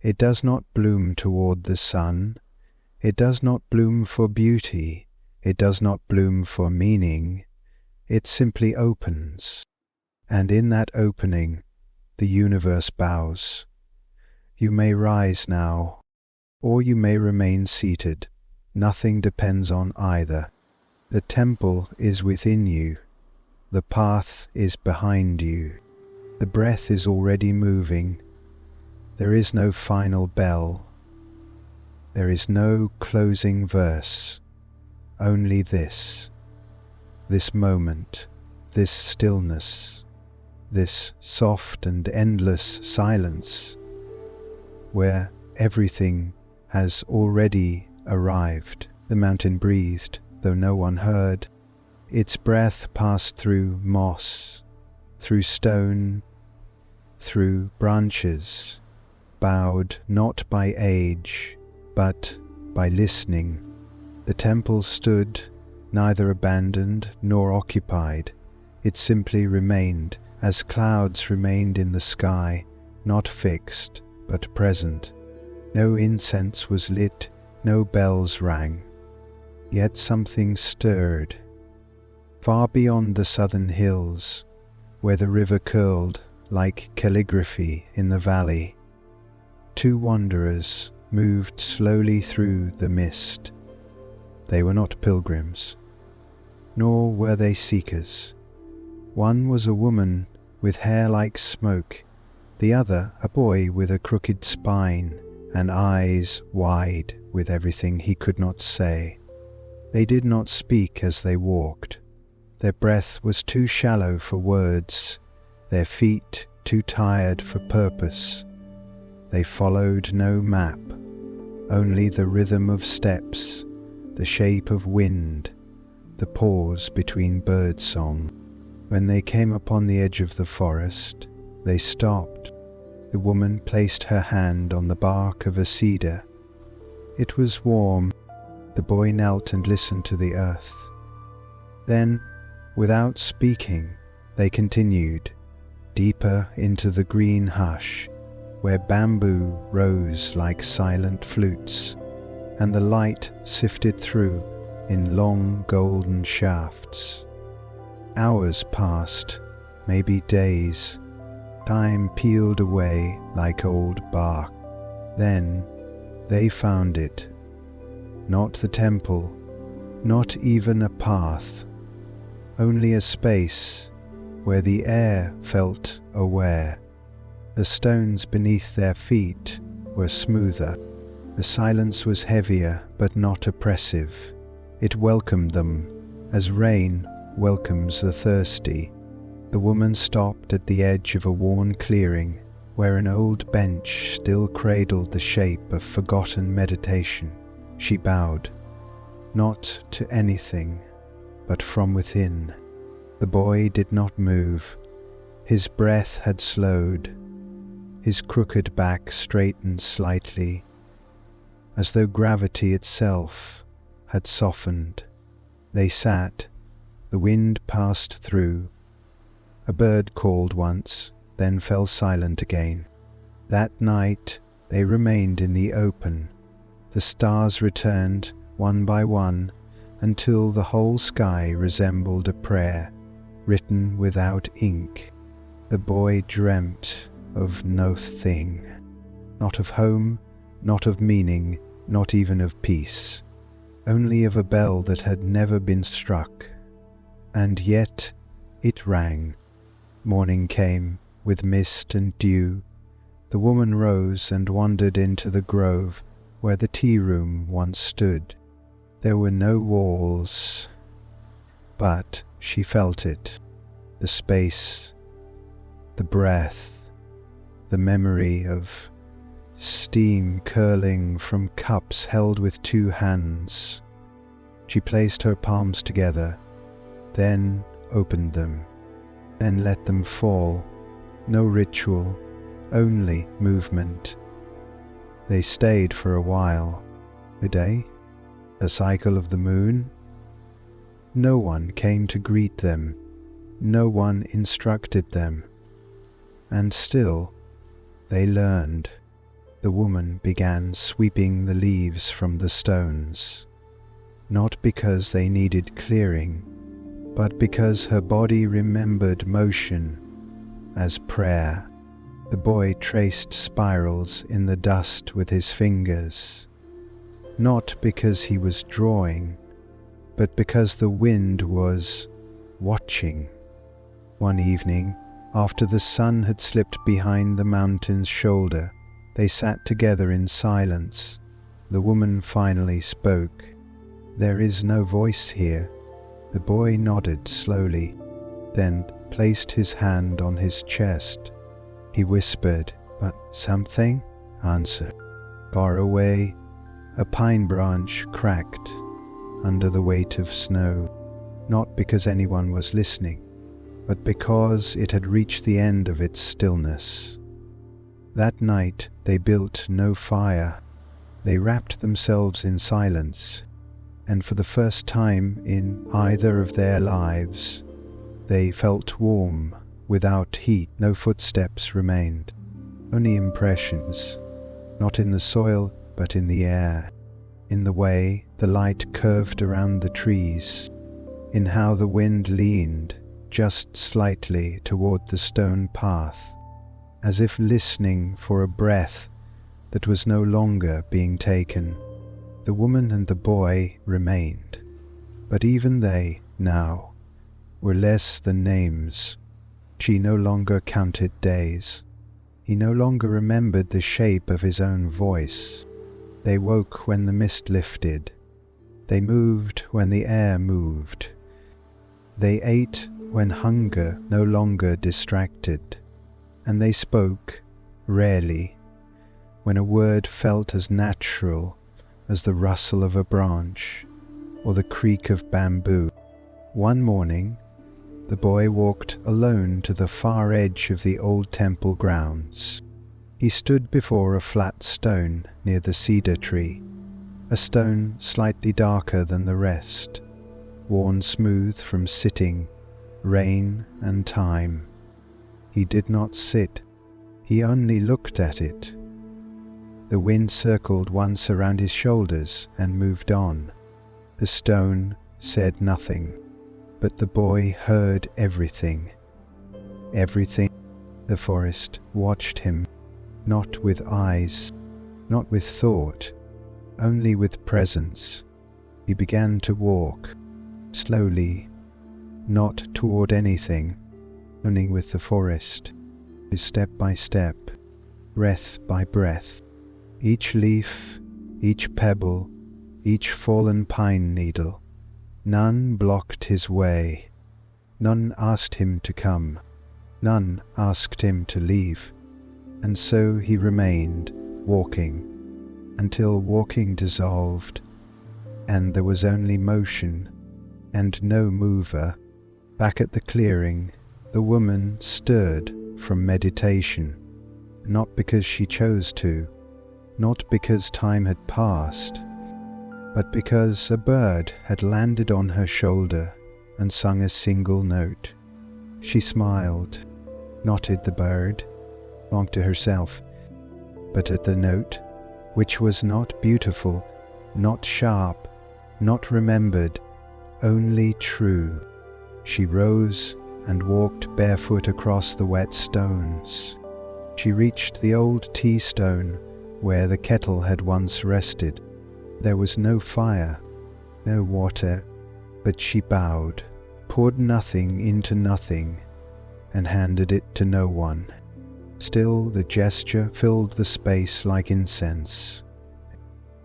It does not bloom toward the sun. It does not bloom for beauty. It does not bloom for meaning. It simply opens. And in that opening, the universe bows. You may rise now, or you may remain seated. Nothing depends on either. The temple is within you. The path is behind you. The breath is already moving. There is no final bell. There is no closing verse. Only this moment, this stillness, this soft and endless silence, where everything has already arrived. The mountain breathed, though no one heard. Its breath passed through moss, through stone, through branches, bowed not by age, but by listening. The temple stood, neither abandoned nor occupied. It simply remained, as clouds remained in the sky, not fixed, but present. No incense was lit, no bells rang. Yet something stirred. Far beyond the southern hills, where the river curled like calligraphy in the valley, two wanderers moved slowly through the mist. They were not pilgrims, nor were they seekers. One was a woman with hair like smoke, the other a boy with a crooked spine and eyes wide with everything he could not say. They did not speak as they walked. Their breath was too shallow for words, their feet too tired for purpose. They followed no map, only the rhythm of steps, the shape of wind, the pause between bird song. When they came upon the edge of the forest, they stopped. The woman placed her hand on the bark of a cedar. It was warm. The boy knelt and listened to the earth. Then, without speaking, they continued, deeper into the green hush, where bamboo rose like silent flutes, and the light sifted through in long golden shafts. Hours passed, maybe days. Time peeled away like old bark. Then they found it. Not the temple, not even a path, only a space where the air felt aware. The stones beneath their feet were smoother. The silence was heavier but not oppressive. It welcomed them as rain welcomes the thirsty. The woman stopped at the edge of a worn clearing. where an old bench still cradled the shape of forgotten meditation. She bowed, not to anything, but from within. The boy did not move. His breath had slowed. His crooked back straightened slightly, as though gravity itself had softened. They sat. The wind passed through. A bird called once, then fell silent again. That night they remained in the open. The stars returned one by one until the whole sky resembled a prayer written without ink. The boy dreamt of no thing, not of home, not of meaning, not even of peace, only of a bell that had never been struck. And yet it rang. Morning came, with mist and dew. The woman rose and wandered into the grove where the tea-room once stood. There were no walls, but she felt it, the space, the breath, the memory of steam curling from cups held with two hands. She placed her palms together, then opened them, then let them fall. No ritual, only movement. They stayed for a while. A day? A cycle of the moon? No one came to greet them. No one instructed them. And still, they learned. The woman began sweeping the leaves from the stones, not because they needed clearing, but because her body remembered motion as prayer. The boy traced spirals in the dust with his fingers, not because he was drawing, but because the wind was watching. One evening, after the sun had slipped behind the mountain's shoulder, they sat together in silence. The woman finally spoke. "There is no voice here." The boy nodded slowly, then placed his hand on his chest. He whispered, "But something?" Answer. Far away, a pine branch cracked under the weight of snow, not because anyone was listening, but because it had reached the end of its stillness. That night they built no fire. They wrapped themselves in silence, and for the first time in either of their lives, they felt warm, without heat. No footsteps remained, only impressions, not in the soil but in the air, in the way the light curved around the trees, in how the wind leaned just slightly toward the stone path, as if listening for a breath that was no longer being taken. The woman and the boy remained, but even they, now, were less than names. She no longer counted days. He no longer remembered the shape of his own voice. They woke when the mist lifted. They moved when the air moved. They ate when hunger no longer distracted. And they spoke, rarely, when a word felt as natural as the rustle of a branch or the creak of bamboo. One morning, the boy walked alone to the far edge of the old temple grounds. He stood before a flat stone near the cedar tree, a stone slightly darker than the rest, worn smooth from sitting, rain and time. He did not sit, he only looked at it. The wind circled once around his shoulders and moved on. The stone said nothing, but the boy heard everything. Everything. The forest watched him, not with eyes, not with thought, only with presence. He began to walk, slowly, not toward anything, only with the forest, step by step, breath by breath. Each leaf, each pebble, each fallen pine needle, none blocked his way. None asked him to come. None asked him to leave. And so he remained, walking, until walking dissolved, and there was only motion, and no mover. Back at the clearing, the woman stirred from meditation, not because she chose to, not because time had passed, but because a bird had landed on her shoulder and sung a single note. She smiled, not at the bird, long to herself, but at the note, which was not beautiful, not sharp, not remembered, only true. She rose and walked barefoot across the wet stones. She reached the old tea stone where the kettle had once rested. There was no fire, no water, but she bowed, poured nothing into nothing, and handed it to no one. Still the gesture filled the space like incense.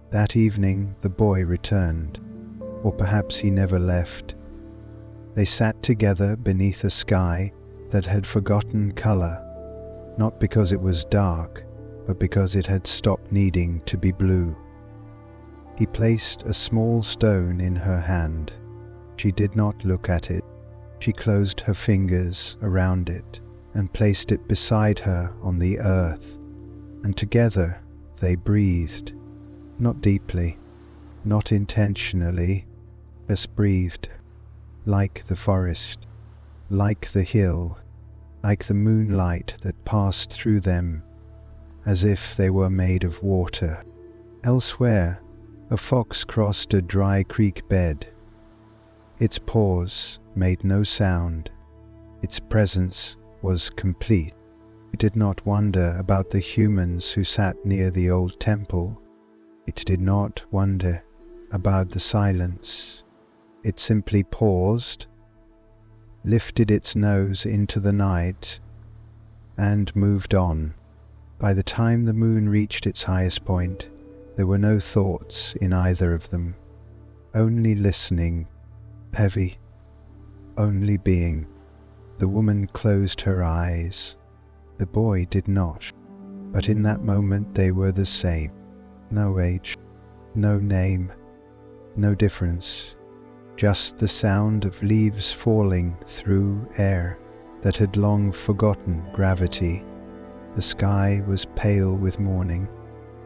That evening the boy returned, or perhaps he never left. They sat together beneath a sky that had forgotten color, not because it was dark, but because it had stopped needing to be blue. He placed a small stone in her hand. She did not look at it. She closed her fingers around it and placed it beside her on the earth, and together they breathed, not deeply, not intentionally, just breathed, like the forest, like the hill, like the moonlight that passed through them, as if they were made of water. Elsewhere, a fox crossed a dry creek bed. Its paws made no sound. Its presence was complete. It did not wonder about the humans who sat near the old temple. It did not wonder about the silence. It simply paused, lifted its nose into the night, and moved on. By the time the moon reached its highest point, there were no thoughts in either of them, only listening, heavy, only being. The woman closed her eyes. The boy did not, but in that moment they were the same. No age, no name, no difference, just the sound of leaves falling through air that had long forgotten gravity. The sky was pale with morning,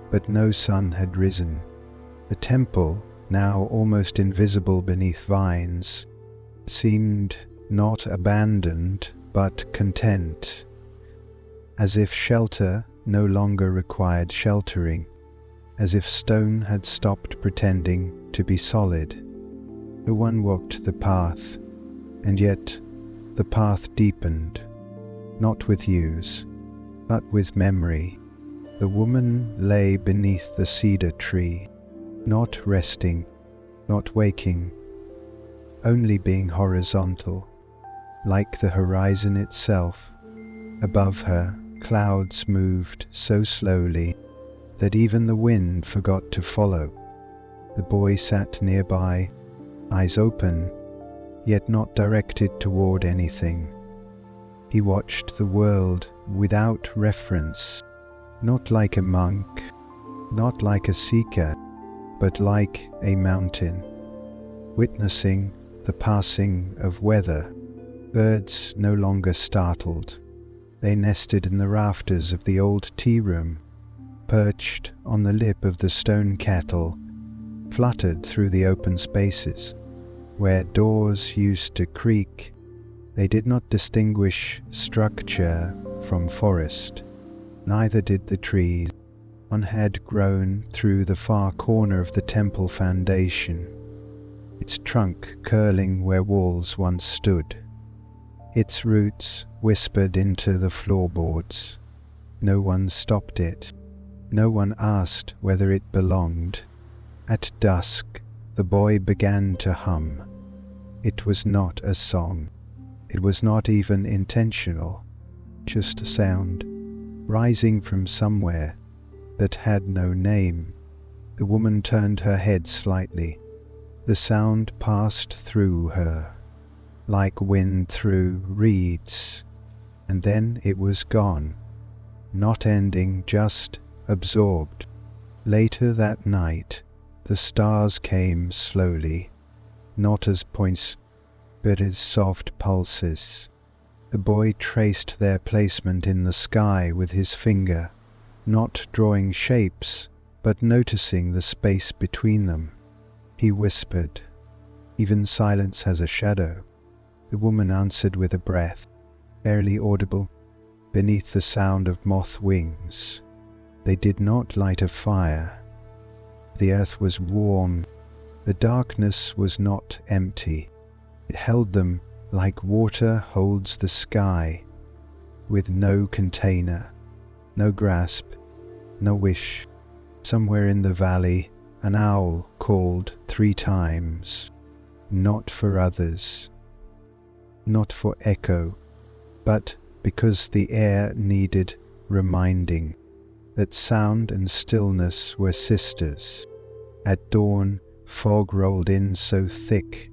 but no sun had risen. The temple, now almost invisible beneath vines, seemed not abandoned but content, as if shelter no longer required sheltering, as if stone had stopped pretending to be solid. No one walked the path, and yet the path deepened, not with use, but with memory. The woman lay beneath the cedar tree, not resting, not waking, only being horizontal, like the horizon itself. Above her, clouds moved so slowly that even the wind forgot to follow. The boy sat nearby, eyes open, yet not directed toward anything. He watched the world without reference, not like a monk, not like a seeker, but like a mountain, witnessing the passing of weather. Birds no longer startled. They nested in the rafters of the old tea room, perched on the lip of the stone kettle, fluttered through the open spaces where doors used to creak. They did not distinguish structure from forest. Neither did the trees. One had grown through the far corner of the temple foundation, its trunk curling where walls once stood. Its roots whispered into the floorboards. No one stopped it. No one asked whether it belonged. At dusk, the boy began to hum. It was not a song. It was not even intentional, just a sound, rising from somewhere that had no name. The woman turned her head slightly. The sound passed through her, like wind through reeds, and then it was gone. not ending, just absorbed. Later that night, the stars came slowly, not as points, but as soft pulses. The boy traced their placement in the sky with his finger, not drawing shapes, but noticing the space between them. He whispered, "Even silence has a shadow." The woman answered with a breath, barely audible, beneath the sound of moth wings. They did not light a fire. The earth was warm. The darkness was not empty. It held them like water holds the sky, with no container, no grasp, no wish. Somewhere in the valley, an owl called 3 times, not for others, not for echo, but because the air needed reminding that sound and stillness were sisters. At dawn, fog rolled in so thick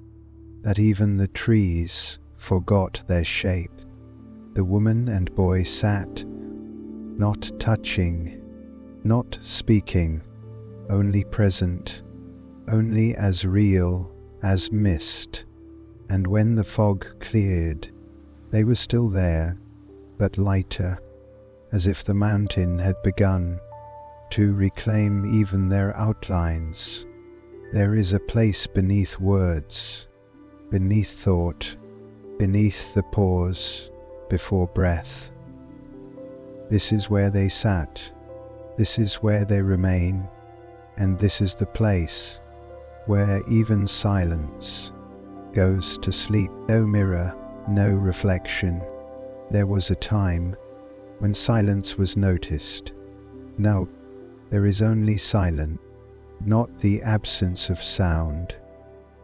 that even the trees forgot their shape. The woman and boy sat, not touching, not speaking, only present, only as real as mist. And when the fog cleared, they were still there, but lighter, as if the mountain had begun to reclaim even their outlines. There is a place beneath words, beneath thought, beneath the pause before breath. This is where they sat, this is where they remain, and this is the place where even silence goes to sleep. No mirror, no reflection. There was a time when silence was noticed. Now, there is only silence, not the absence of sound,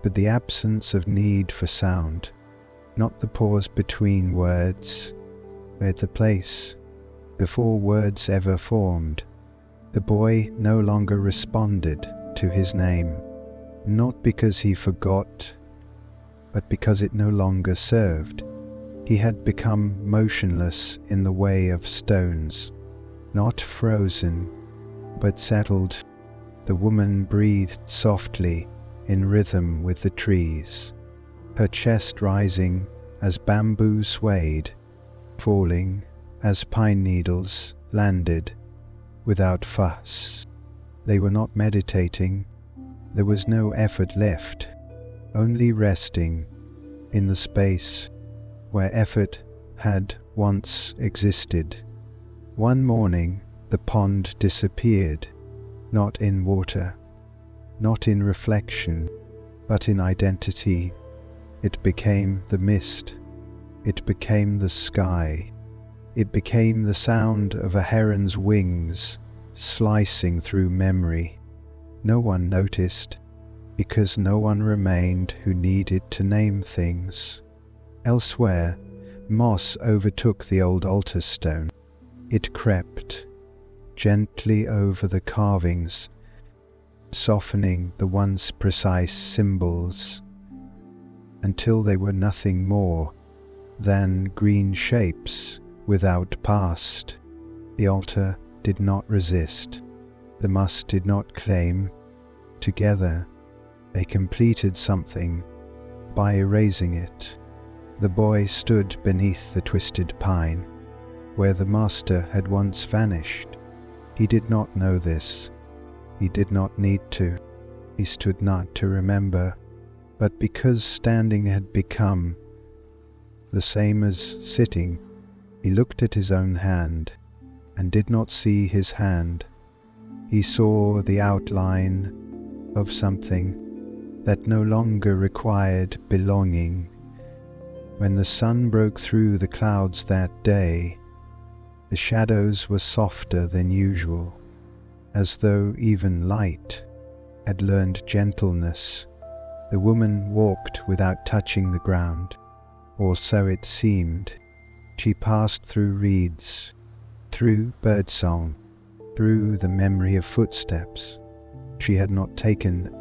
but the absence of need for sound, not the pause between words, but the place before words ever formed. The boy no longer responded to his name, not because he forgot, but because it no longer served. He had become motionless in the way of stones, not frozen, but settled. The woman breathed softly in rhythm with the trees, her chest rising as bamboo swayed, falling as pine needles landed without fuss. They were not meditating. There was no effort left, only resting in the space where effort had once existed. One morning, the pond disappeared, not in water, not in reflection, but in identity. It became the mist. It became the sky. It became the sound of a heron's wings slicing through memory. No one noticed, because no one remained who needed to name things. Elsewhere, moss overtook the old altar stone. It crept gently over the carvings, softening the once precise symbols, until they were nothing more than green shapes without past. The altar did not resist. The moss did not claim. Together, they completed something by erasing it. The boy stood beneath the twisted pine, where the master had once vanished. He did not know this. He did not need to. He stood not to remember, but because standing had become the same as sitting, he looked at his own hand and did not see his hand. He saw the outline of something that no longer required belonging. When the sun broke through the clouds that day, the shadows were softer than usual, as though even light had learned gentleness. The woman walked without touching the ground, or so it seemed. She passed through reeds, through birdsong, through the memory of footsteps she had not taken.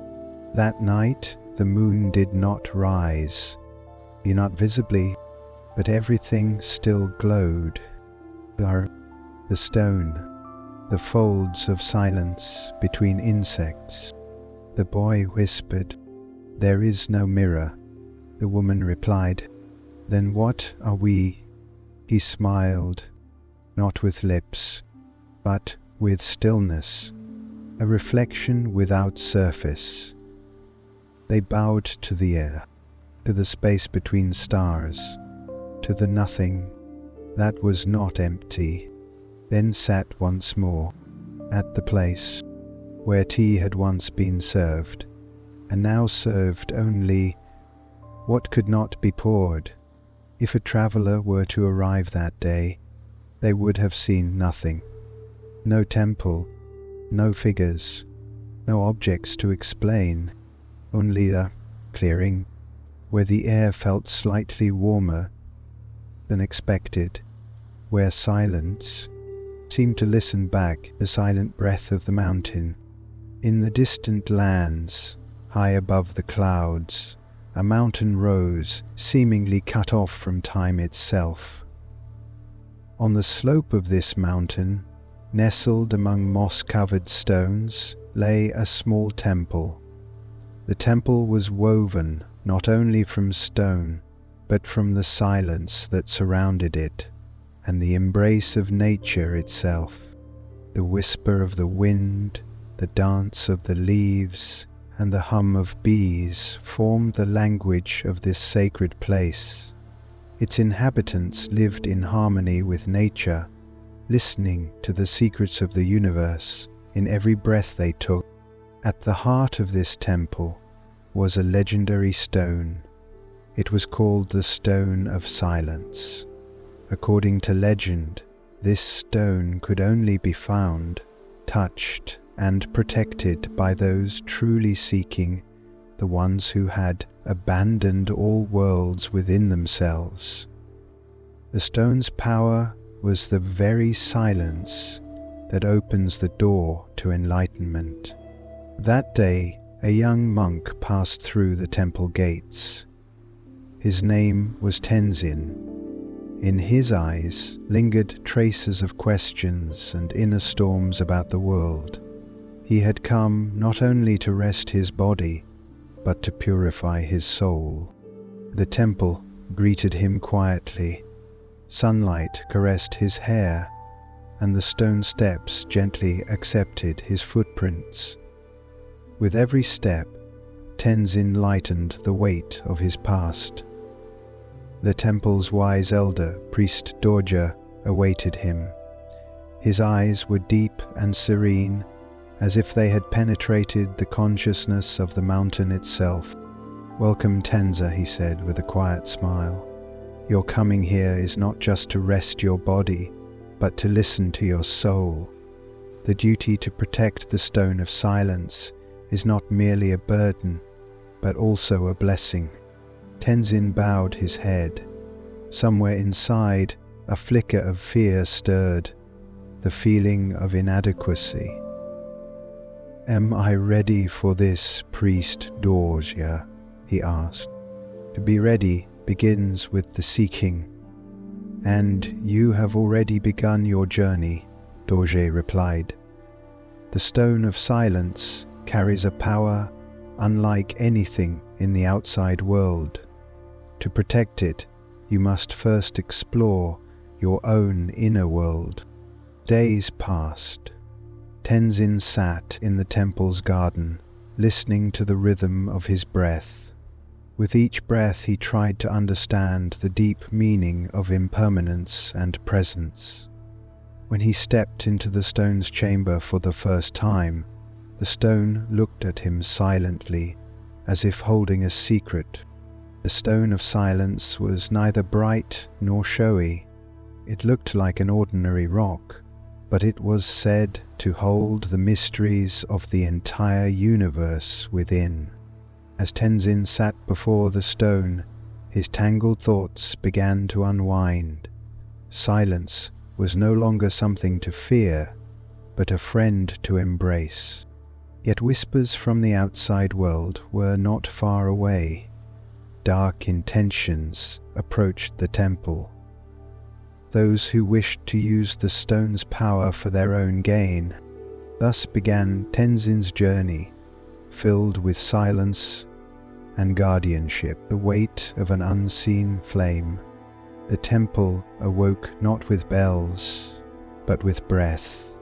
That night the moon did not rise, not visibly, but everything still glowed. the stone, the folds of silence between insects. The boy whispered, "There is no mirror." The woman replied, "Then what are we?" He smiled, not with lips, but with stillness, a reflection without surface. They bowed to the air, to the space between stars, to the nothing that was not empty, then sat once more at the place where tea had once been served, and now served only what could not be poured. If a traveller were to arrive that day, they would have seen nothing. No temple, no figures, no objects to explain, only a clearing where the air felt slightly warmer than expected, where silence seemed to listen back the silent breath of the mountain. In the distant lands, high above the clouds, a mountain rose, seemingly cut off from time itself. On the slope of this mountain, nestled among moss-covered stones, lay a small temple. The temple was woven not only from stone, but from the silence that surrounded it, and the embrace of nature itself. The whisper of the wind, the dance of the leaves, and the hum of bees formed the language of this sacred place. Its inhabitants lived in harmony with nature, listening to the secrets of the universe in every breath they took. At the heart of this temple was a legendary stone. It was called the Stone of Silence. According to legend, this stone could only be found, touched, and protected by those truly seeking, the ones who had abandoned all worlds within themselves. The stone's power was the very silence that opens the door to enlightenment. That day, a young monk passed through the temple gates. His name was Tenzin. In his eyes lingered traces of questions and inner storms about the world. He had come not only to rest his body, but to purify his soul. The temple greeted him quietly. Sunlight caressed his hair, and the stone steps gently accepted his footprints. With every step, Tenzin lightened the weight of his past. The temple's wise elder, Priest Dorje, awaited him. His eyes were deep and serene, as if they had penetrated the consciousness of the mountain itself. "Welcome, Tenza," he said with a quiet smile. "Your coming here is not just to rest your body, but to listen to your soul. The duty to protect the Stone of Silence is not merely a burden, but also a blessing." Tenzin bowed his head. Somewhere inside, a flicker of fear stirred, the feeling of inadequacy. "Am I ready for this, Priest Dorje?" he asked. "To be ready begins with the seeking, and you have already begun your journey," Dorje replied. "The Stone of Silence carries a power unlike anything in the outside world. To protect it, you must first explore your own inner world." Days passed. Tenzin sat in the temple's garden, listening to the rhythm of his breath. With each breath he tried to understand the deep meaning of impermanence and presence. When he stepped into the stone's chamber for the first time, the stone looked at him silently, as if holding a secret. The Stone of Silence was neither bright nor showy. It looked like an ordinary rock, but it was said to hold the mysteries of the entire universe within. As Tenzin sat before the stone, his tangled thoughts began to unwind. Silence was no longer something to fear, but a friend to embrace. Yet whispers from the outside world were not far away. Dark intentions approached the temple. those who wished to use the stone's power for their own gain. Thus began Tenzin's journey, filled with silence and guardianship, the weight of an unseen flame. The temple awoke not with bells, but with breath.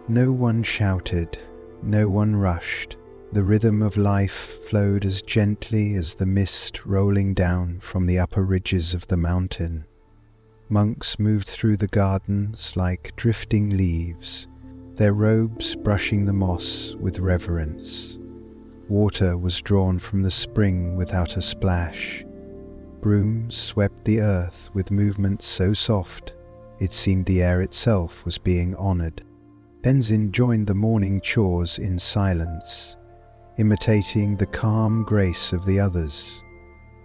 No one shouted, no one rushed. The rhythm of life flowed as gently as the mist rolling down from the upper ridges of the mountain. Monks moved through the gardens like drifting leaves, their robes brushing the moss with reverence. Water was drawn from the spring without a splash. Brooms swept the earth with movements so soft, it seemed the air itself was being honored. Tenzin joined the morning chores in silence, imitating the calm grace of the others.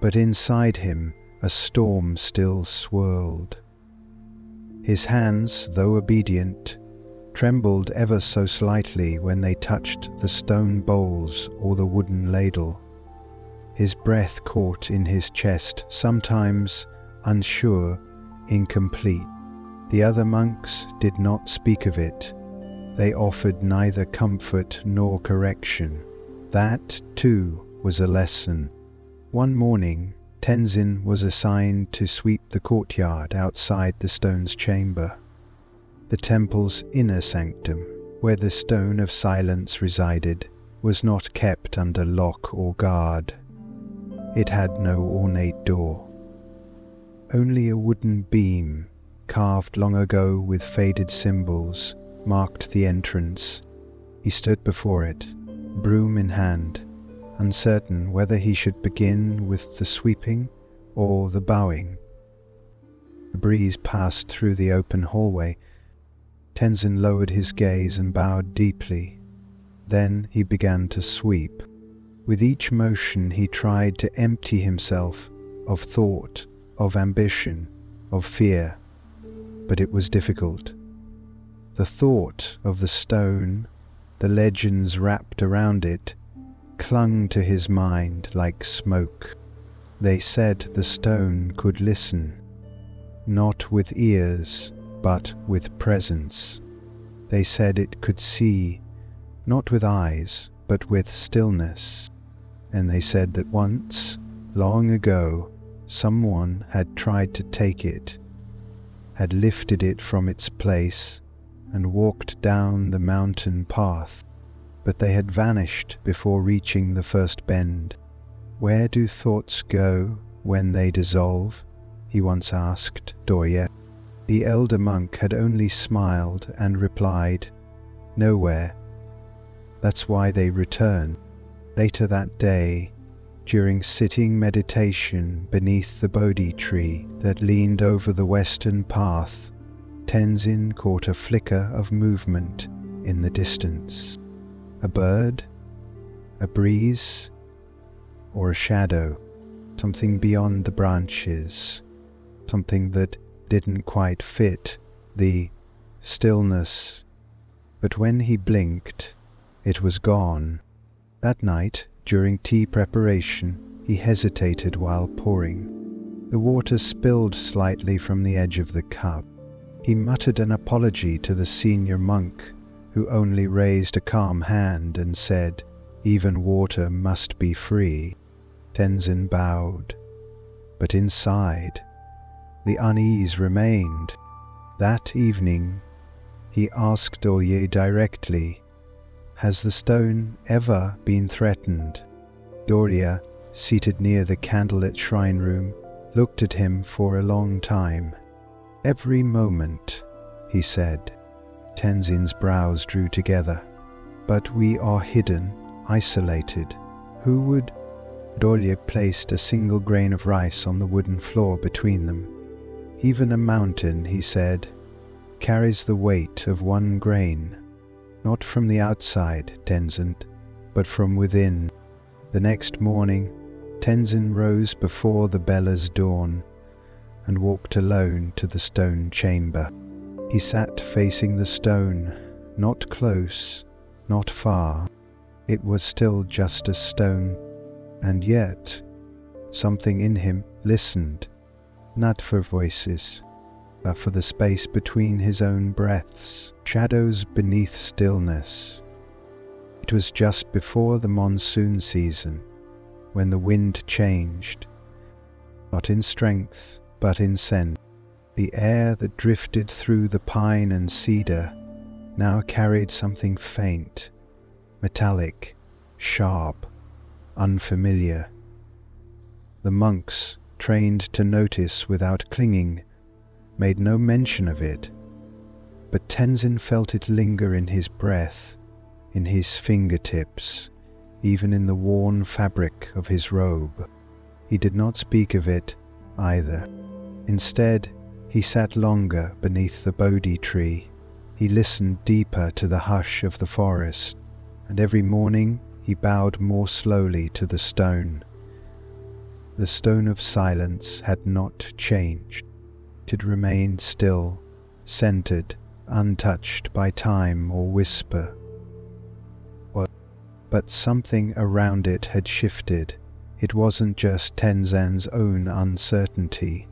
But inside him, a storm still swirled. His hands, though obedient, trembled ever so slightly when they touched the stone bowls or the wooden ladle. His breath caught in his chest, sometimes unsure, incomplete. The other monks did not speak of it. They offered neither comfort nor correction. That, too, was a lesson. One morning, Tenzin was assigned to sweep the courtyard outside the stone's chamber, the temple's inner sanctum, where the stone of silence resided, was not kept under lock or guard. It had no ornate door. Only a wooden beam, carved long ago with faded symbols, marked the entrance. He stood before it, broom in hand, uncertain whether he should begin with the sweeping or the bowing. The breeze passed through the open hallway. Tenzin lowered his gaze and bowed deeply. Then he began to sweep. With each motion he tried to empty himself of thought, of ambition, of fear. But it was difficult. The thought of the stone, the legends wrapped around it, clung to his mind like smoke. They said the stone could listen, not with ears, but with presence. They said it could see, not with eyes, but with stillness. And they said that once, long ago, someone had tried to take it, had lifted it from its place and walked down the mountain path, but they had vanished before reaching the first bend. "Where do thoughts go when they dissolve?" he once asked Storİes. The elder monk had only smiled and replied, "Nowhere." That's why they returned. Later that day, during sitting meditation beneath the Bodhi tree that leaned over the western path, Tenzin caught a flicker of movement in the distance. A bird, a breeze, or a shadow, something beyond the branches, something that didn't quite fit the stillness. But when he blinked, it was gone. That night, during tea preparation, he hesitated while pouring. The water spilled slightly from the edge of the cup. He muttered an apology to the senior monk, who only raised a calm hand and said, "Even water must be free." Tenzin bowed, but inside, the unease remained. That evening, he asked Storİes directly, "Has the stone ever been threatened?" Storİes, seated near the candlelit shrine room, looked at him for a long time. "Every moment," he said. Tenzin's brows drew together. "But we are hidden, isolated. Who would?" Storİes placed a single grain of rice on the wooden floor between them. "Even a mountain," he said, "carries the weight of one grain. Not from the outside, Tenzin, but from within." The next morning, Tenzin rose before the Bella's dawn and walked alone to the stone chamber. He sat facing the stone, not close, not far. It was still just a stone, and yet something in him listened, not for voices, for the space between his own breaths, shadows beneath stillness. It was just before the monsoon season, when the wind changed, not in strength, but in scent. The air that drifted through the pine and cedar now carried something faint, metallic, sharp, unfamiliar. The monks, trained to notice without clinging, made no mention of it, but Tenzin felt it linger in his breath, in his fingertips, even in the worn fabric of his robe. He did not speak of it either. Instead, he sat longer beneath the Bodhi tree. He listened deeper to the hush of the forest, and every morning he bowed more slowly to the stone. The stone of silence had not changed. It had remained still, centered, untouched by time or whisper. But something around it had shifted. It wasn't just Tenzin's own uncertainty.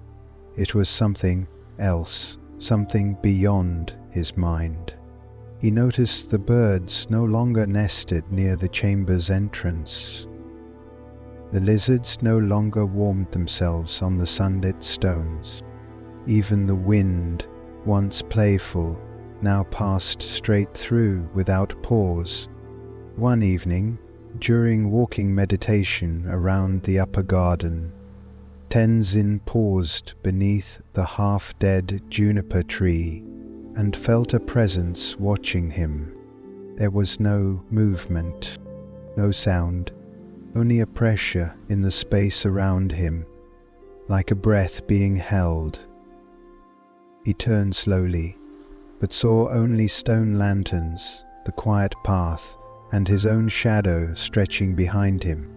It was something else, something beyond his mind. He noticed the birds no longer nested near the chamber's entrance. The lizards no longer warmed themselves on the sunlit stones. Even the wind, once playful, now passed straight through without pause. One evening, during walking meditation around the upper garden, Tenzin paused beneath the half-dead juniper tree and felt a presence watching him. There was no movement, no sound, only a pressure in the space around him, like a breath being held. He turned slowly, but saw only stone lanterns, the quiet path, and his own shadow stretching behind him.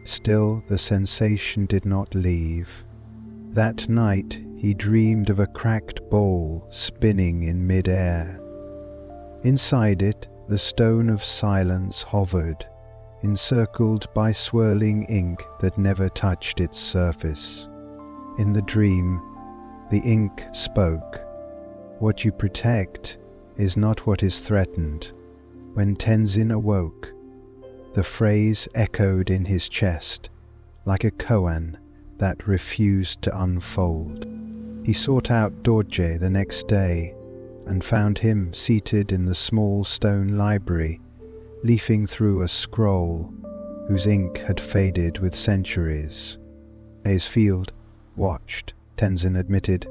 Still, the sensation did not leave. That night he dreamed of a cracked bowl spinning in mid-air. Inside it, the stone of silence hovered, encircled by swirling ink that never touched its surface. In the dream, the ink spoke. What you protect is not what is threatened. When Tenzin awoke, the phrase echoed in his chest, like a koan that refused to unfold. He sought out Dorje the next day and found him seated in the small stone library, leafing through a scroll whose ink had faded with centuries. His field watched, Tenzin admitted.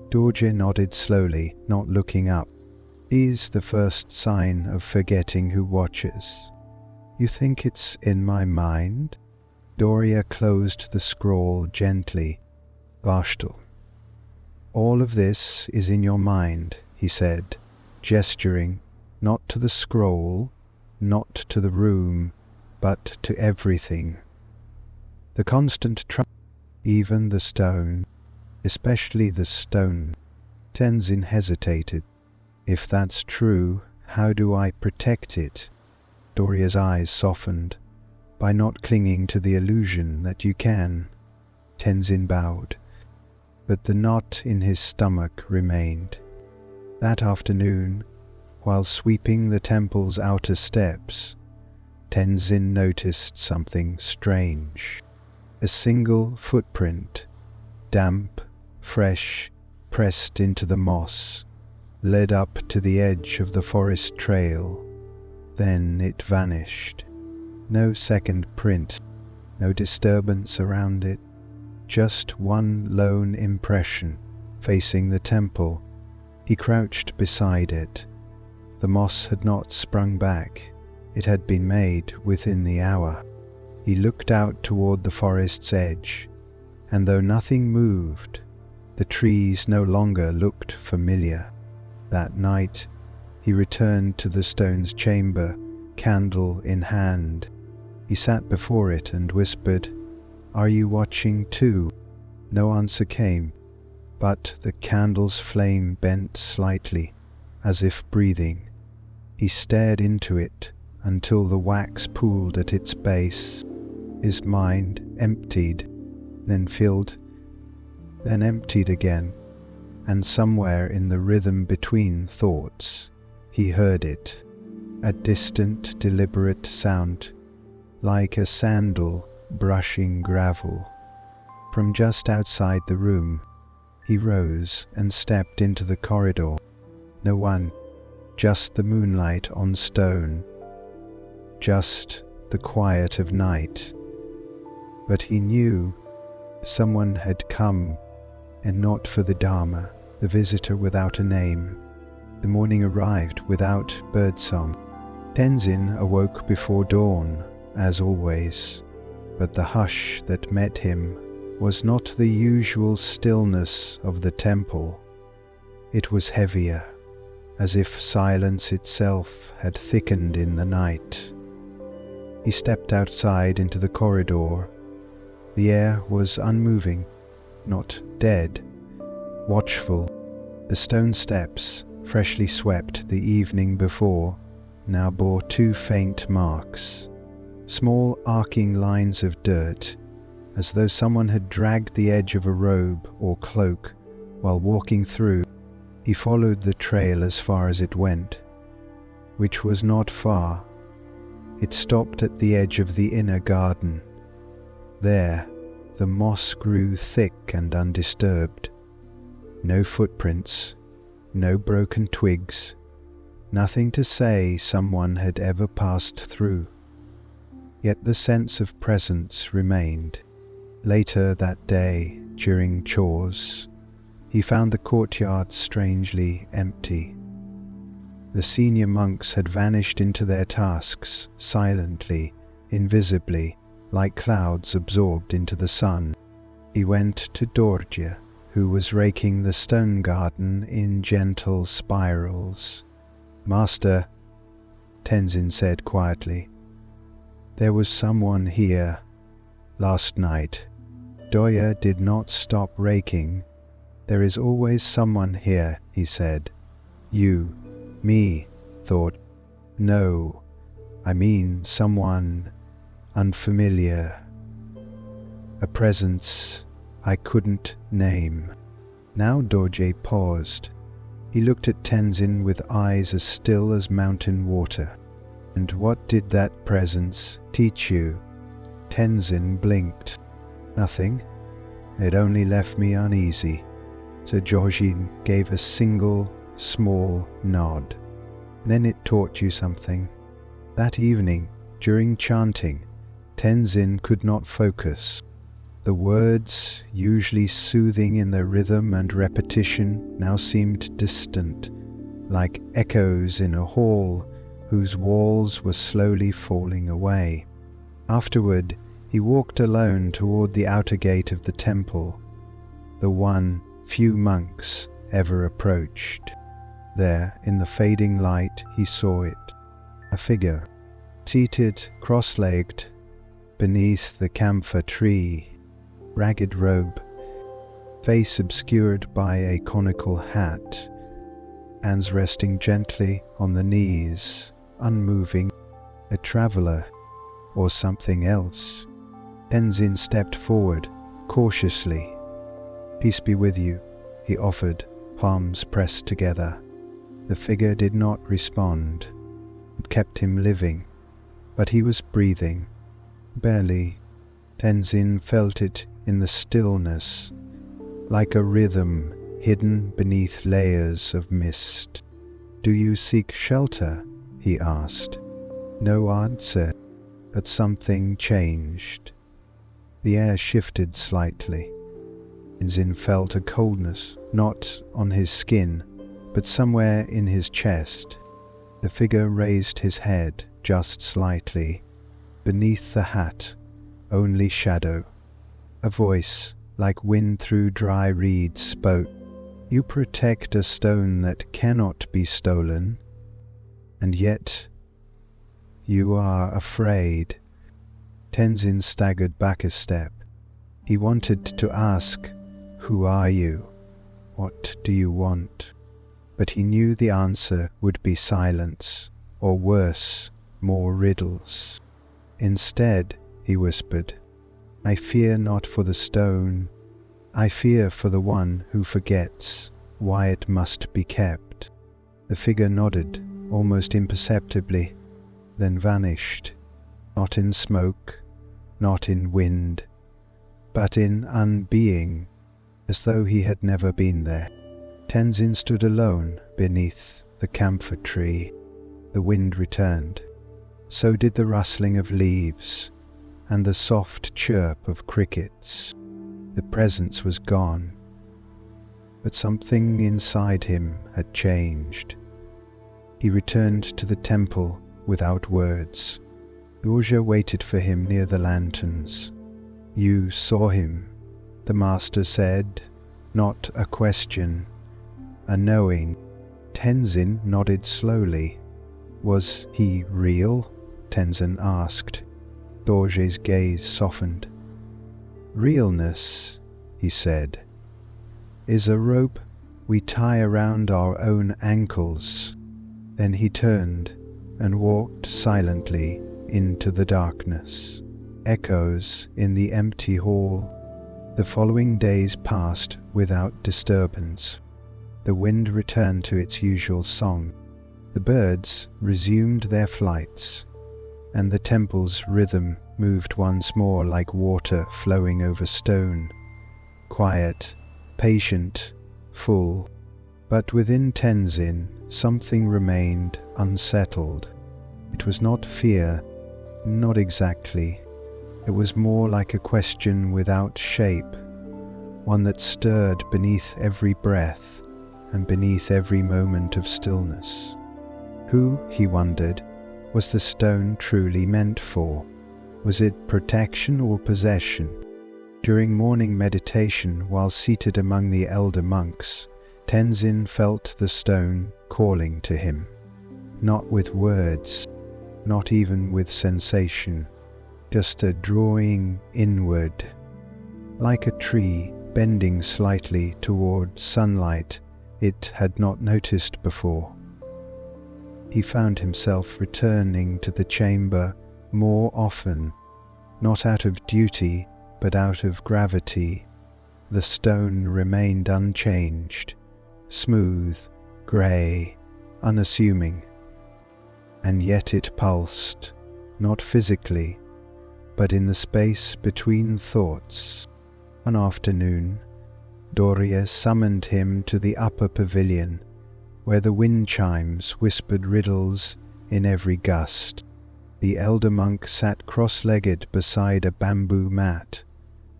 Dorje nodded slowly, not looking up. Is the first sign of forgetting who watches. You think it's in my mind? Doria closed the scroll gently. Vashtal. All of this is in your mind, he said, gesturing, not to the scroll, not to the room, but to everything. The constant even the stone, especially the stone. Tenzin hesitated. If that's true, how do I protect it? Doria's eyes softened. By not clinging to the illusion that you can. Tenzin bowed, but the knot in his stomach remained. That afternoon, while sweeping the temple's outer steps, Tenzin noticed something strange. A single footprint, damp, fresh, pressed into the moss, led up to the edge of the forest trail. Then it vanished. No second print, no disturbance around it, just one lone impression facing the temple. He crouched beside it. The moss had not sprung back. It had been made within the hour. He looked out toward the forest's edge, and though nothing moved, the trees no longer looked familiar. That night, he returned to the stone's chamber, candle in hand. He sat before it and whispered, "Are you watching too?" No answer came, but the candle's flame bent slightly, as if breathing. He stared into it until the wax pooled at its base. His mind emptied, then filled, then emptied again. and somewhere in the rhythm between thoughts, he heard it, a distant, deliberate sound, like a sandal brushing gravel. From just outside the room, he rose and stepped into the corridor. No one, just the moonlight on stone, just the quiet of night. But he knew someone had come, and not for the Dharma, the visitor without a name. The morning arrived without birdsong. Tenzin awoke before dawn, as always, but the hush that met him was not the usual stillness of the temple. It was heavier, as if silence itself had thickened in the night. He stepped outside into the corridor. The air was unmoving, not dead, watchful. The stone steps, freshly swept the evening before, now bore 2 faint marks, small arcing lines of dirt, as though someone had dragged the edge of a robe or cloak while walking through. He followed the trail as far as it went, which was not far. It stopped at the edge of the inner garden. There, the moss grew thick and undisturbed. No footprints, no broken twigs, nothing to say someone had ever passed through. Yet the sense of presence remained. Later that day, during chores, he found the courtyard strangely empty. The senior monks had vanished into their tasks, silently, invisibly, like clouds absorbed into the sun. He went to Dorje, who was raking the stone garden in gentle spirals. "Master," Tenzin said quietly, "there was someone here last night." Dorje did not stop raking. "There is always someone here," he said. "You, me," thought. "No, I mean someone unfamiliar. A presence I couldn't name." Now Dorje paused. He looked at Tenzin with eyes as still as mountain water. "And what did that presence teach you?" Tenzin blinked. "Nothing. It only left me uneasy." Sir Georgine gave a single, small nod. "Then it taught you something." That evening, during chanting, Tenzin could not focus. The words, usually soothing in their rhythm and repetition, now seemed distant, like echoes in a hall whose walls were slowly falling away. Afterward, he walked alone toward the outer gate of the temple, the one few monks ever approached. There, in the fading light, he saw it, a figure, seated cross-legged beneath the camphor tree, ragged robe, face obscured by a conical hat, hands resting gently on the knees, unmoving, a traveler or something else. Tenzin stepped forward, cautiously. "Peace be with you," he offered, palms pressed together. The figure did not respond. It kept him living, but he was breathing. Barely. Tenzin felt it in the stillness, like a rhythm hidden beneath layers of mist. "Do you seek shelter?" he asked. No answer, but something changed. The air shifted slightly. Tenzin felt a coldness, not on his skin, but somewhere in his chest. The figure raised his head just slightly. Beneath the hat, only shadow. A voice, like wind through dry reeds, spoke. "You protect a stone that cannot be stolen, and yet you are afraid." Tenzin staggered back a step. He wanted to ask, "Who are you? What do you want?" But he knew the answer would be silence, or worse, more riddles. Instead, he whispered, "I fear not for the stone, I fear for the one who forgets." why it must be kept. The figure nodded, almost imperceptibly, then vanished, not in smoke, not in wind, but in unbeing, as though he had never been there. Tenzin stood alone beneath the camphor tree. The wind returned. So did the rustling of leaves and the soft chirp of crickets. The presence was gone, but something inside him had changed. He returned to the temple without words. Dorje waited for him near the lanterns. "You saw him," the master said, not a question, a knowing. Tenzin nodded slowly. "Was he real?" Tenzin asked. Dorje's gaze softened. "Realness," he said, "is a rope we tie around our own ankles." Then he turned and walked silently into the darkness. Echoes in the empty hall. The following days passed without disturbance. The wind returned to its usual song. The birds resumed their flights, and the temple's rhythm moved once more like water flowing over stone. Quiet, patient, full. But within Tenzin, something remained unsettled. It was not fear, not exactly. It was more like a question without shape, one that stirred beneath every breath and beneath every moment of stillness. Who, he wondered, was the stone truly meant for? Was it protection or possession? During morning meditation, while seated among the elder monks, Tenzin felt the stone calling to him. Not with words, not even with sensation, just a drawing inward, like a tree bending slightly toward sunlight it had not noticed before. He found himself returning to the chamber more often, not out of duty, but out of gravity. The stone remained unchanged, smooth, grey, unassuming, and yet it pulsed, not physically, but in the space between thoughts. One afternoon, Storİes summoned him to the upper pavilion, where the wind chimes whispered riddles in every gust. The elder monk sat cross-legged beside a bamboo mat,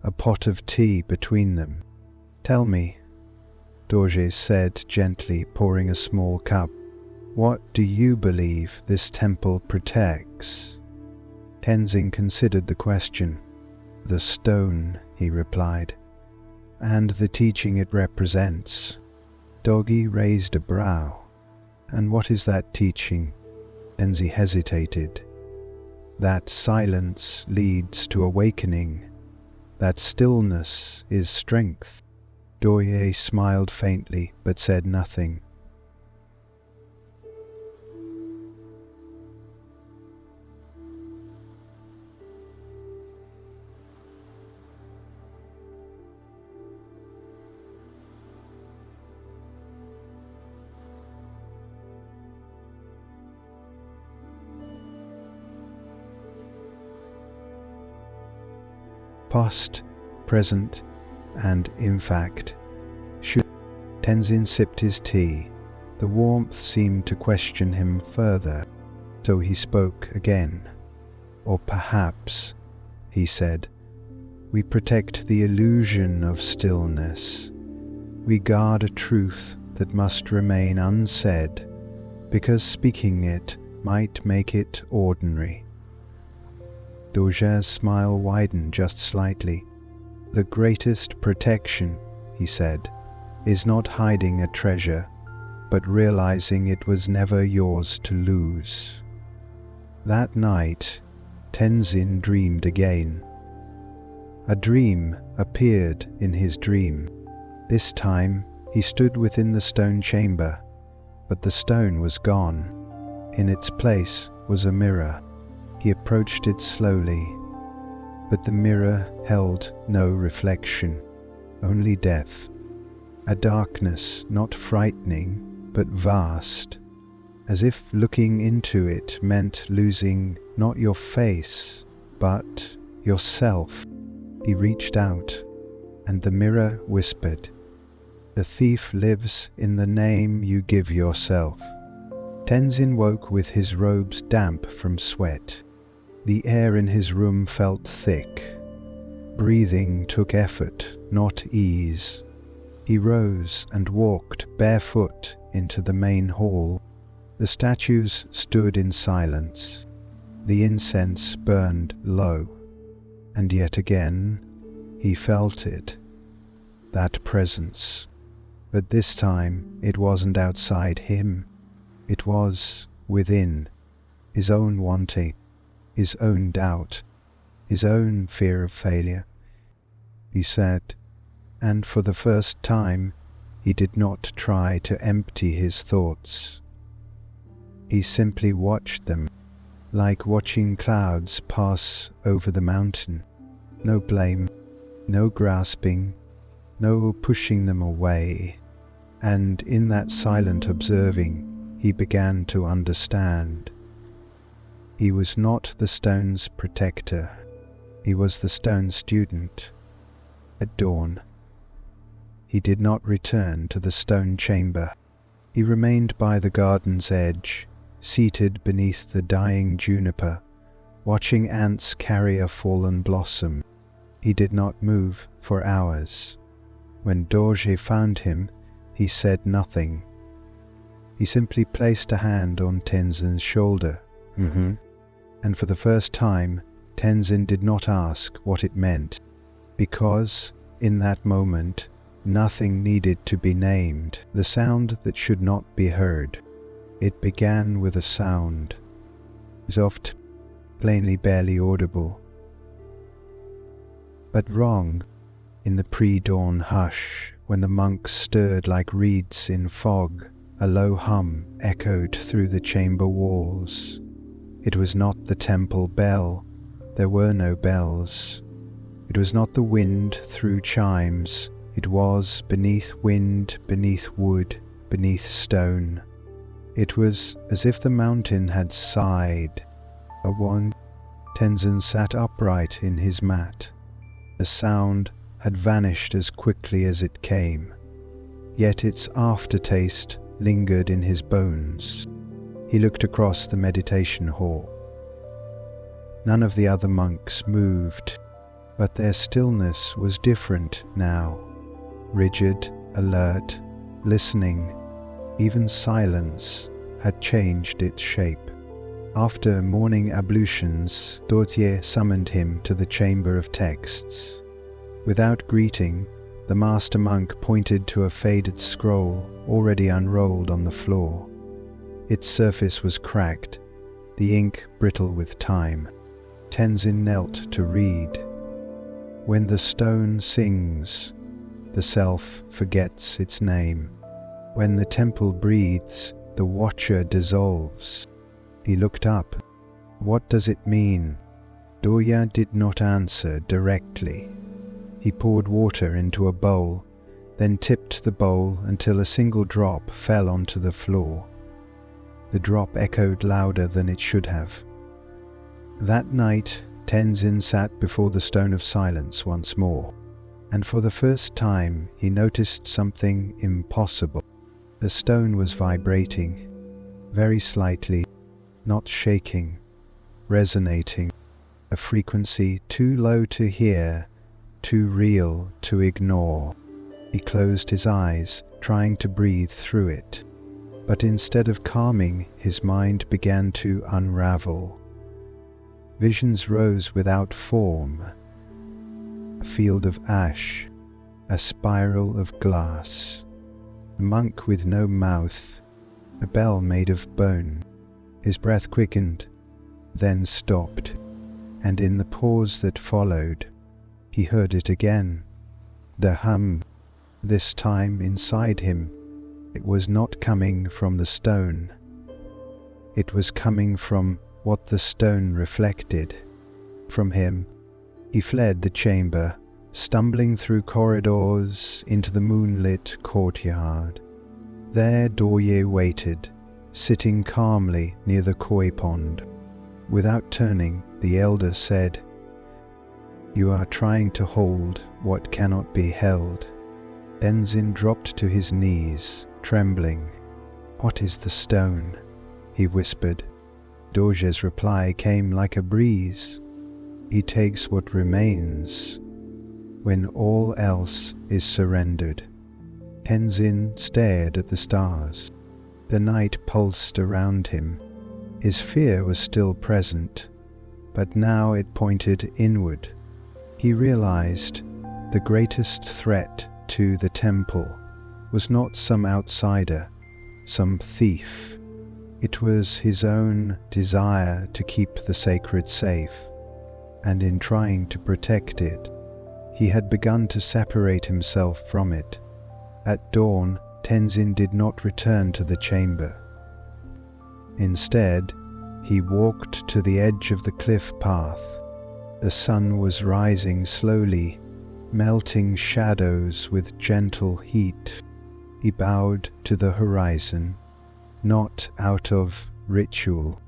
a pot of tea between them. "Tell me," Storİes said gently, pouring a small cup, "what do you believe this temple protects?" Tenzin considered the question. "The stone," he replied, "and the teaching it represents." Dorje raised a brow. "And what is that teaching?" Tenzin hesitated. "That silence leads to awakening, that stillness is strength." Storİes smiled faintly but said nothing. Past, present, and in fact, should. Tenzin sipped his tea. The warmth seemed to question him further, so he spoke again. "Or perhaps," he said, "we protect the illusion of stillness. We guard a truth that must remain unsaid, because speaking it might make it ordinary." Dorje's smile widened just slightly. "The greatest protection," he said, "is not hiding a treasure, but realizing it was never yours to lose." That night, Tenzin dreamed again. A dream appeared in his dream. This time, he stood within the stone chamber, but the stone was gone. In its place was a mirror. He approached it slowly, but the mirror held no reflection, only depth. a darkness not frightening but vast, as if looking into it meant losing not your face but yourself. He reached out, and the mirror whispered, "The thief lives in the name you give yourself." Tenzin woke with his robes damp from sweat. The air in his room felt thick. Breathing took effort, not ease. He rose and walked barefoot into the main hall. The statues stood in silence. The incense burned low. And yet again, he felt it, that presence. But this time, it wasn't outside him. It was within, his own wanting, his own doubt, his own fear of failure. He said, and for the first time, he did not try to empty his thoughts. He simply watched them, like watching clouds pass over the mountain. No blame, no grasping, no pushing them away. And in that silent observing, he began to understand. He was not the stone's protector. He was the stone's student. At dawn, he did not return to the stone chamber. He remained by the garden's edge, seated beneath the dying juniper, watching ants carry a fallen blossom. He did not move for hours. When Dorje found him, he said nothing. He simply placed a hand on Tenzin's shoulder. And for the first time, Tenzin did not ask what it meant, because, in that moment, nothing needed to be named, the sound that should not be heard. It began with a sound, soft, plainly barely audible, but wrong. In the pre-dawn hush, when the monks stirred like reeds in fog, a low hum echoed through the chamber walls. It was not the temple bell. There were no bells. It was not the wind through chimes. It was beneath wind, beneath wood, beneath stone. It was as if the mountain had sighed. A one, Tenzin sat upright in his mat. The sound had vanished as quickly as it came, yet its aftertaste lingered in his bones. He looked across the meditation hall. None of the other monks moved, but their stillness was different now. Rigid, alert, listening, even silence had changed its shape. After morning ablutions, Dorje summoned him to the chamber of texts. Without greeting, the master monk pointed to a faded scroll already unrolled on the floor. Its surface was cracked, the ink brittle with time. Tenzin knelt to read. When the stone sings, the self forgets its name. When the temple breathes, the watcher dissolves. He looked up. What does it mean? Dorje did not answer directly. He poured water into a bowl, then tipped the bowl until a single drop fell onto the floor. The drop echoed louder than it should have. That night, Tenzin sat before the stone of silence once more, and for the first time he noticed something impossible. The stone was vibrating, very slightly, not shaking, resonating, a frequency too low to hear, too real to ignore. He closed his eyes, trying to breathe through it. But instead of calming, his mind began to unravel. Visions rose without form. A field of ash, a spiral of glass, a monk with no mouth, a bell made of bone. His breath quickened, then stopped, and in the pause that followed, he heard it again. The hum, this time inside him. It was not coming from the stone. It was coming from what the stone reflected. From him, he fled the chamber, stumbling through corridors into the moonlit courtyard. There Storİes waited, sitting calmly near the koi pond. Without turning, the elder said, "You are trying to hold what cannot be held." Tenzin dropped to his knees, trembling. "What is the stone?" he whispered. Dorje's reply came like a breeze. "He takes what remains when all else is surrendered." Tenzin stared at the stars. The night pulsed around him. His fear was still present, but now it pointed inward. He realized the greatest threat to the temple was not some outsider, some thief. It was his own desire to keep the sacred safe, and in trying to protect it, he had begun to separate himself from it. At dawn, Tenzin did not return to the chamber. Instead, he walked to the edge of the cliff path. The sun was rising slowly, melting shadows with gentle heat. He bowed to the horizon, not out of ritual,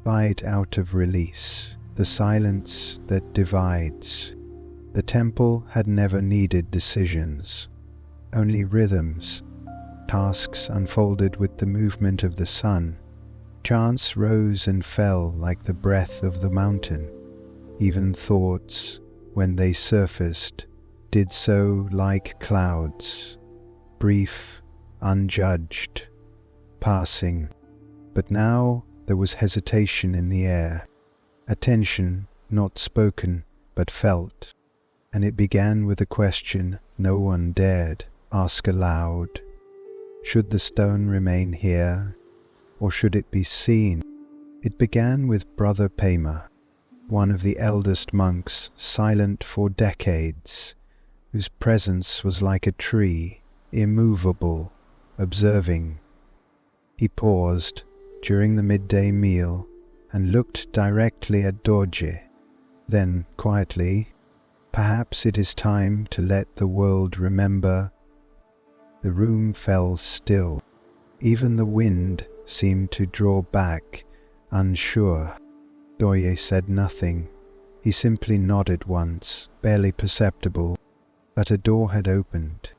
but out of release, the silence that divides. The temple had never needed decisions, only rhythms. Tasks unfolded with the movement of the sun. Chants rose and fell like the breath of the mountain. Even thoughts, when they surfaced, did so like clouds, brief, unjudged, passing. But now there was hesitation in the air, a tension not spoken but felt, and it began with a question no one dared ask aloud. Should the stone remain here, or should it be seen? It began with Brother Pema, one of the eldest monks, silent for decades, whose presence was like a tree, immovable, observing. He paused during the midday meal and looked directly at Dorje. Then, quietly, "Perhaps it is time to let the world remember." The room fell still. Even the wind seemed to draw back, unsure. Storİes said nothing. He simply nodded once, barely perceptible, but a door had opened,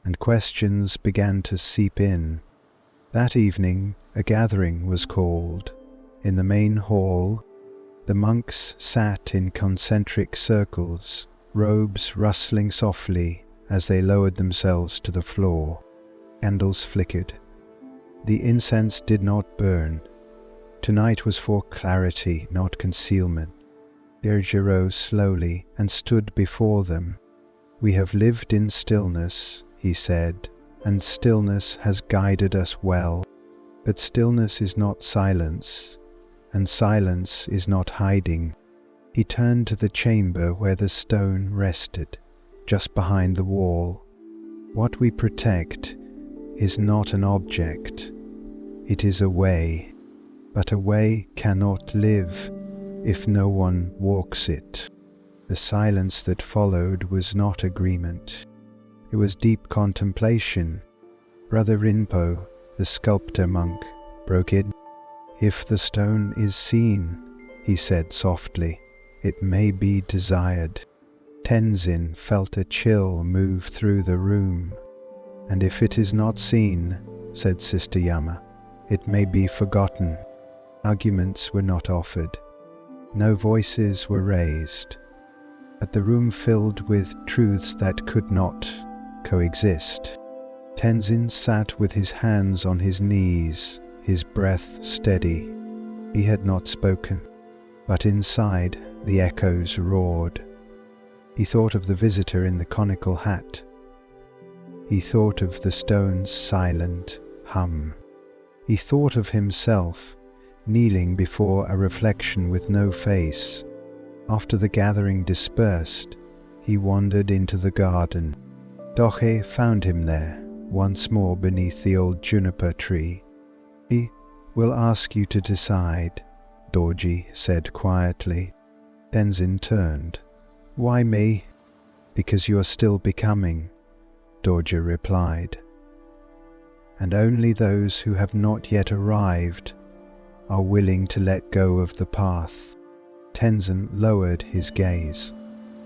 and questions began to seep in. That evening, a gathering was called. In the main hall, the monks sat in concentric circles, robes rustling softly as they lowered themselves to the floor. Candles flickered. The incense did not burn. Tonight was for clarity, not concealment. Dorje rose slowly and stood before them. "We have lived in stillness," he said, "and stillness has guided us well. But stillness is not silence, and silence is not hiding." He turned to the chamber where the stone rested, just behind the wall. "What we protect is not an object. It is a way, but a way cannot live if no one walks it." The silence that followed was not agreement. It was deep contemplation. Brother Rinpo, the sculptor monk, broke in. "If the stone is seen," he said softly, "it may be desired." Tenzin felt a chill move through the room. "And if it is not seen," said Sister Yama, "it may be forgotten." Arguments were not offered. No voices were raised. But the room filled with truths that could not coexist. Tenzin sat with his hands on his knees, his breath steady. He had not spoken, but inside the echoes roared. He thought of the visitor in the conical hat. He thought of the stone's silent hum. He thought of himself, kneeling before a reflection with no face. After the gathering dispersed, he wandered into the garden. Dorje found him there, once more beneath the old juniper tree. "He will ask you to decide," Dorje said quietly. Tenzin turned. "Why me?" Because you are still becoming, Dorje replied. And only those who have not yet arrived are willing to let go of the path. Tenzin lowered his gaze.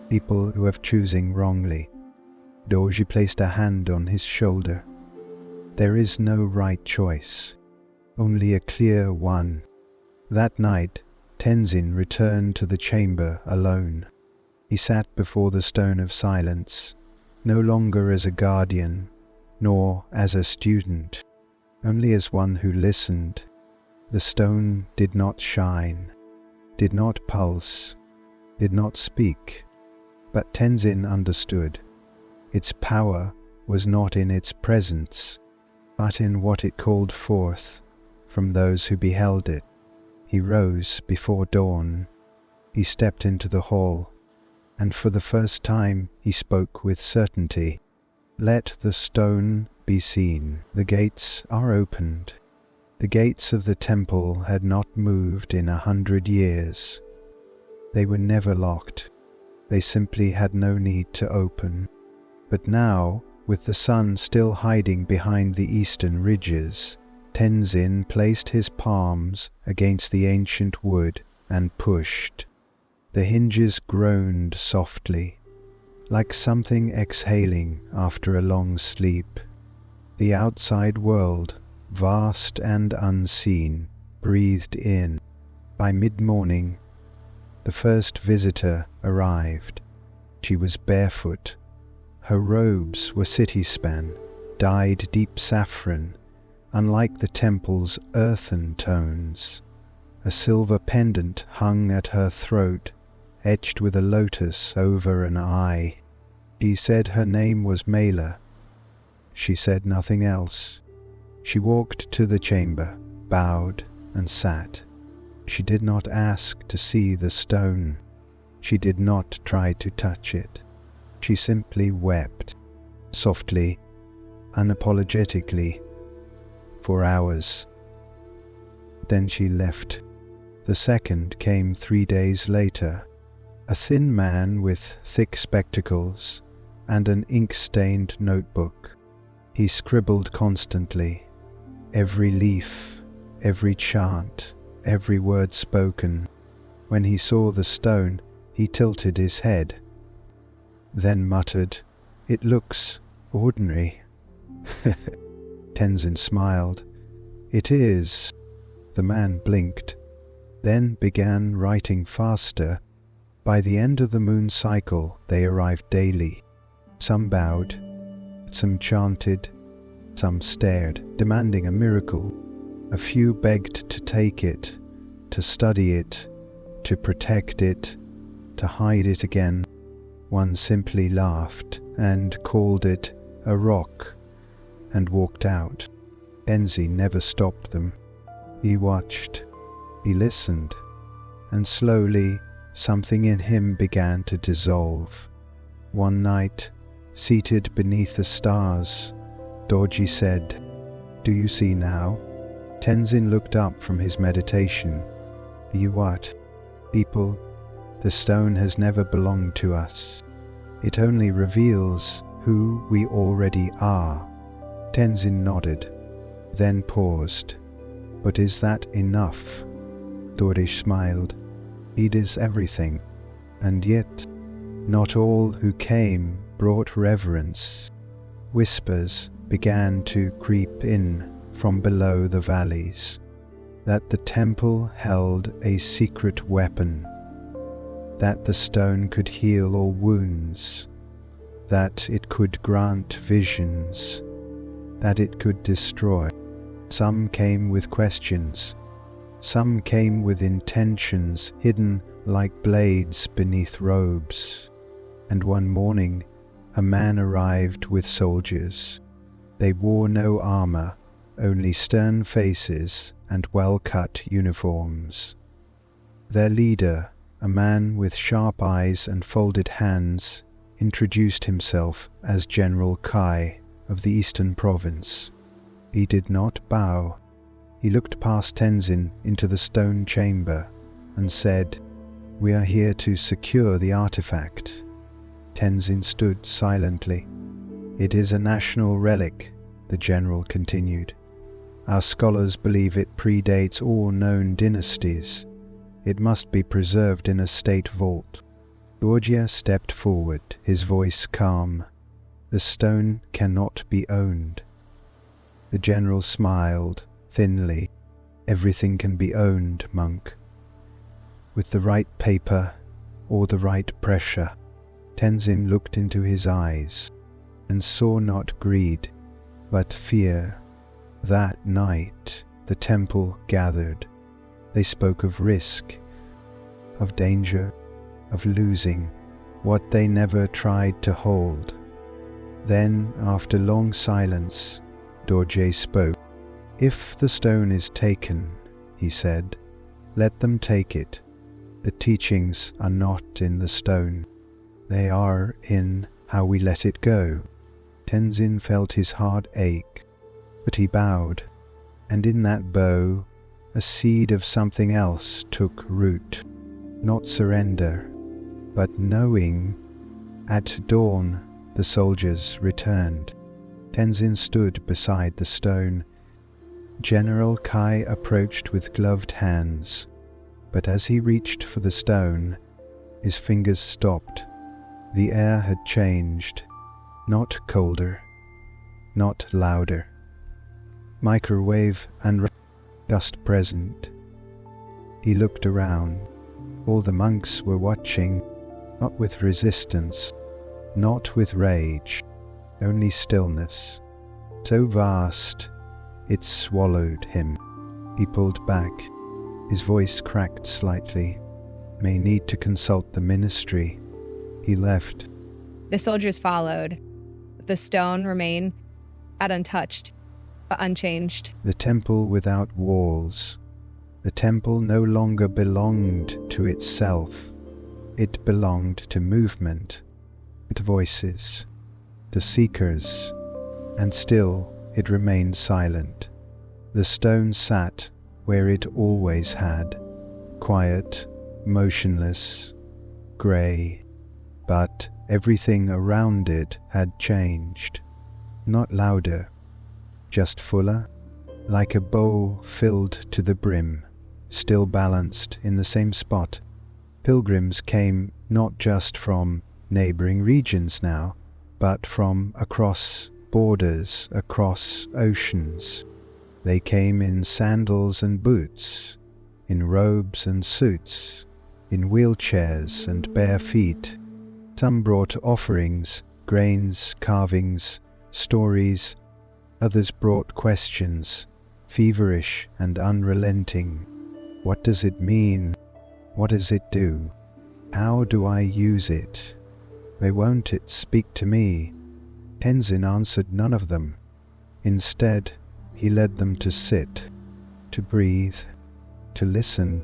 People who have choosing wrongly. Dorje placed a hand on his shoulder. There is no right choice, only a clear one. That night, Tenzin returned to the chamber alone. He sat before the stone of silence, no longer as a guardian, nor as a student, only as one who listened. The stone did not shine, did not pulse, did not speak, but Tenzin understood. Its power was not in its presence, but in what it called forth from those who beheld it. He rose before dawn. He stepped into the hall, and for the first time he spoke with certainty. Let the stone be seen. The gates are opened. The gates of the temple had not moved in 100 years. They were never locked. They simply had no need to open. But now, with the sun still hiding behind the eastern ridges, Tenzin placed his palms against the ancient wood and pushed. The hinges groaned softly, like something exhaling after a long sleep. The outside world, vast and unseen, breathed in. By mid-morning, the first visitor arrived. She was barefoot. Her robes were city-span, dyed deep saffron, unlike the temple's earthen tones. A silver pendant hung at her throat, etched with a lotus over an eye. She said her name was Mela. She said nothing else. She walked to the chamber, bowed, and sat. She did not ask to see the stone. She did not try to touch it. She simply wept, softly, unapologetically, for hours. Then she left. The second came 3 days later. A thin man with thick spectacles and an ink-stained notebook. He scribbled constantly. Every leaf, every chant, every word spoken. When he saw the stone, he tilted his head, then muttered, "It looks ordinary." Tenzin smiled. "It is." The man blinked, then began writing faster. By the end of the moon cycle, they arrived daily. Some bowed, some chanted, some stared, demanding a miracle. A few begged to take it, to study it, to protect it, to hide it again. One simply laughed and called it a rock and walked out. Tenzin never stopped them. He watched, he listened, and slowly something in him began to dissolve. One night, seated beneath the stars, Dorje said, "Do you see now?" Tenzin looked up from his meditation. "You what?" "People, the stone has never belonged to us. It only reveals who we already are." Tenzin nodded, then paused. "But is that enough?" Dorje smiled. "It is everything. And yet, not all who came brought reverence." Whispers began to creep in from below the valleys, that the temple held a secret weapon, that the stone could heal all wounds, that it could grant visions, that it could destroy. Some came with questions. Some came with intentions hidden like blades beneath robes. And one morning, a man arrived with soldiers. They wore no armor, only stern faces and well-cut uniforms. Their leader, a man with sharp eyes and folded hands, introduced himself as General Kai of the Eastern Province. He did not bow. He looked past Tenzin into the stone chamber and said, "We are here to secure the artifact." Tenzin stood silently. "It is a national relic," the general continued. "Our scholars believe it predates all known dynasties. It must be preserved in a state vault." Storİes stepped forward, his voice calm. "The stone cannot be owned." The general smiled thinly. "Everything can be owned, monk. With the right paper or the right pressure." Tenzin looked into his eyes and saw not greed, but fear. That night the temple gathered. They spoke of risk, of danger, of losing what they never tried to hold. Then, after long silence, Dorje spoke. "If the stone is taken," he said, "let them take it. The teachings are not in the stone. They are in how we let it go." Tenzin felt his heart ache, but he bowed, and in that bow a seed of something else took root. Not surrender, but knowing. At dawn the soldiers returned. Tenzin stood beside the stone. General Kai approached with gloved hands, but as he reached for the stone, his fingers stopped. The air had changed, not colder, not louder. Microwave and just present. He looked around. All the monks were watching, not with resistance, not with rage, only stillness. So vast, it swallowed him. He pulled back. His voice cracked slightly. "May need to consult the ministry." He left. The soldiers followed. The stone remained untouched, but unchanged. The temple without walls. The temple no longer belonged to itself. It belonged to movement, to voices, to seekers, and still it remained silent. The stone sat where it always had, quiet, motionless, grey, but everything around it had changed. Not louder, just fuller, like a bowl filled to the brim, still balanced in the same spot. Pilgrims came not just from neighbouring regions now, but from across borders, across oceans. They came in sandals and boots, in robes and suits, in wheelchairs and bare feet. Some brought offerings, grains, carvings, stories. Others brought questions, feverish and unrelenting. What does it mean? What does it do? How do I use it? Why won't it speak to me? Tenzin answered none of them. Instead, he led them to sit, to breathe, to listen,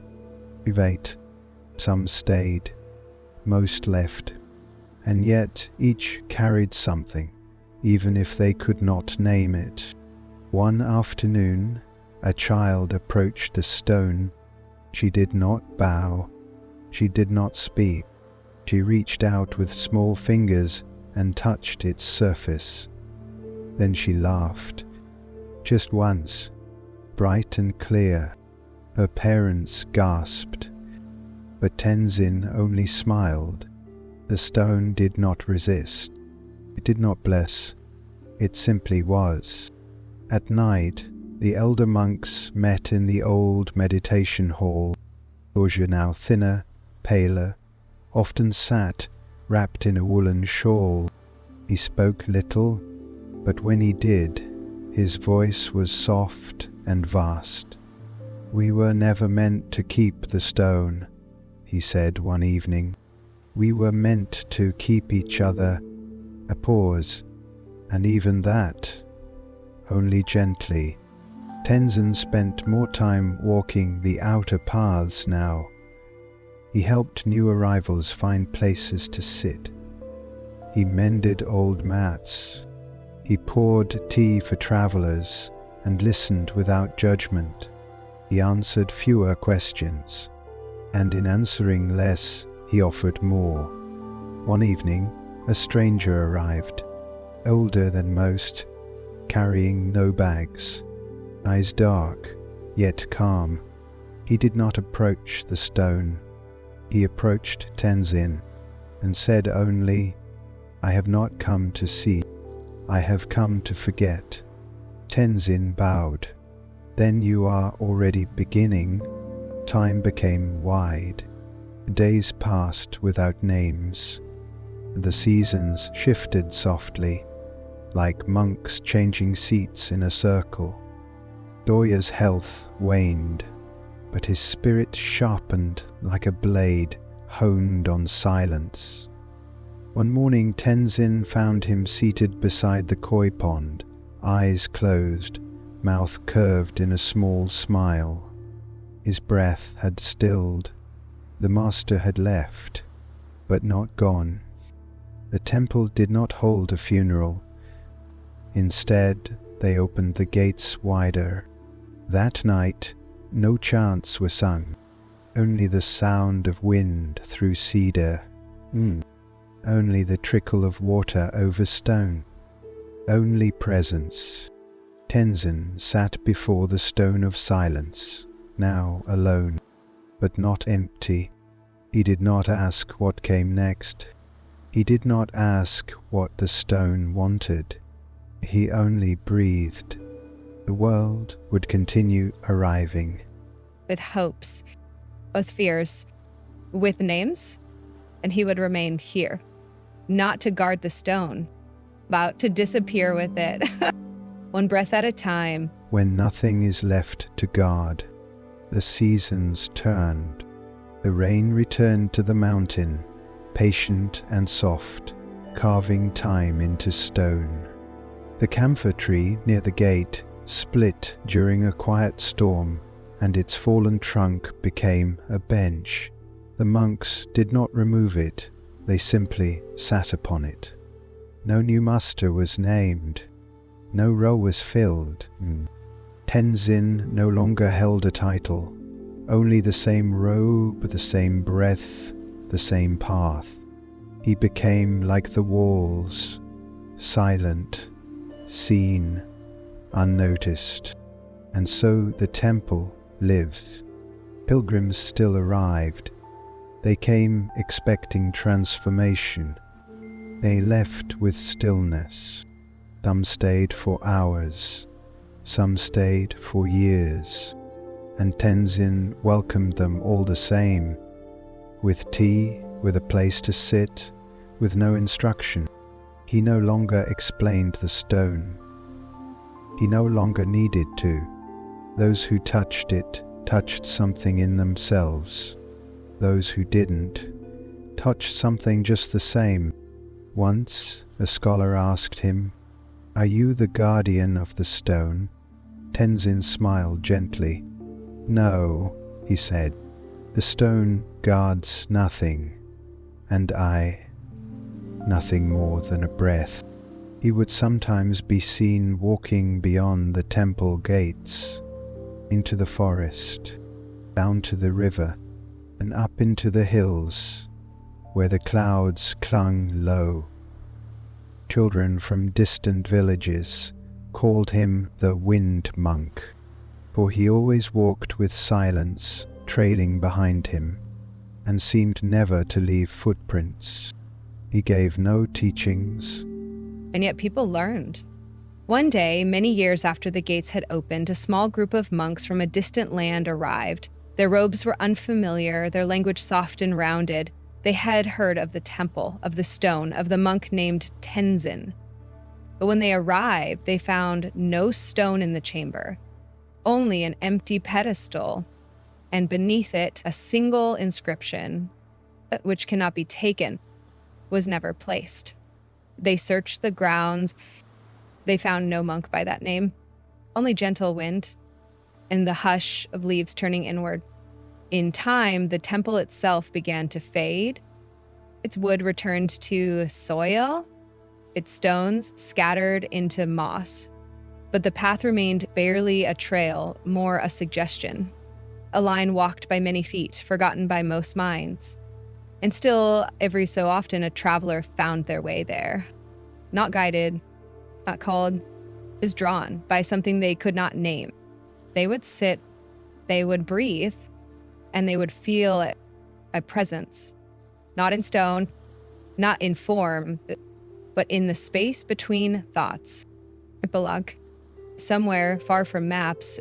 to wait. Some stayed, most left, and yet each carried something, even if they could not name it. One afternoon, a child approached the stone. She did not bow. She did not speak. She reached out with small fingers and touched its surface. Then she laughed. Just once, bright and clear. Her parents gasped, but Tenzin only smiled. The stone did not resist. It did not bless. It simply was. At night, the elder monks met in the old meditation hall. Dorje, now thinner, paler, often sat wrapped in a woolen shawl. He spoke little, but when he did, his voice was soft and vast. "We were never meant to keep the stone," he said one evening. "We were meant to keep each other." A pause, and even that, only gently. Tenzin spent more time walking the outer paths now. He helped new arrivals find places to sit. He mended old mats. He poured tea for travellers and listened without judgment. He answered fewer questions, and in answering less, he offered more. One evening, a stranger arrived, older than most, carrying no bags, eyes dark, yet calm. He did not approach the stone. He approached Tenzin and said only, "I have not come to see, I have come to forget." Tenzin bowed. "Then you are already beginning." Time became wide. Days passed without names. The seasons shifted softly, like monks changing seats in a circle. Doya's health waned, but his spirit sharpened like a blade honed on silence. One morning Tenzin found him seated beside the koi pond, eyes closed, mouth curved in a small smile. His breath had stilled. The master had left, but not gone. The temple did not hold a funeral. Instead, they opened the gates wider. That night, no chants were sung, only the sound of wind through cedar, only the trickle of water over stone, only presence. Tenzin sat before the stone of silence, now alone, but not empty. He did not ask what came next. He did not ask what the stone wanted. He only breathed. The world would continue arriving. With hopes, with fears, with names, and he would remain here, not to guard the stone, about to disappear with it, one breath at a time. When nothing is left to guard, the seasons turned. The rain returned to the mountain, patient and soft, carving time into stone. The camphor tree near the gate split during a quiet storm, and its fallen trunk became a bench. The monks did not remove it, they simply sat upon it. No new master was named. No row was filled. Tenzin no longer held a title, only the same robe, the same breath, the same path. He became like the walls, silent, seen, unnoticed. And so the temple lives. Pilgrims still arrived. They came expecting transformation. They left with stillness. Some stayed for hours, some stayed for years, and Tenzin welcomed them all the same, with tea, with a place to sit, with no instruction. He no longer explained the stone. He no longer needed to. Those who touched it touched something in themselves. Those who didn't touched something just the same. Once, a scholar asked him, "Are you the guardian of the stone?" Tenzin smiled gently. "No," he said, "the stone guards nothing, and I, nothing more than a breath." He would sometimes be seen walking beyond the temple gates, into the forest, down to the river, and up into the hills, where the clouds clung low. Children from distant villages called him the Wind Monk, for he always walked with silence trailing behind him, and seemed never to leave footprints. He gave no teachings. And yet people learned. One day, many years after the gates had opened, a small group of monks from a distant land arrived. Their robes were unfamiliar, their language soft and rounded. They had heard of the temple, of the stone, of the monk named Tenzin. But when they arrived, they found no stone in the chamber, only an empty pedestal, and beneath it a single inscription, which cannot be taken, was never placed. They searched the grounds. They found no monk by that name, only gentle wind and the hush of leaves turning inward. In time, the temple itself began to fade. Its wood returned to soil, its stones scattered into moss. But the path remained barely a trail, more a suggestion, a line walked by many feet, forgotten by most minds. And still, every so often, a traveler found their way there. Not guided, not called, just drawn by something they could not name. They would sit, they would breathe, and they would feel a presence, not in stone, not in form, but in the space between thoughts. Epilogue. Somewhere far from maps,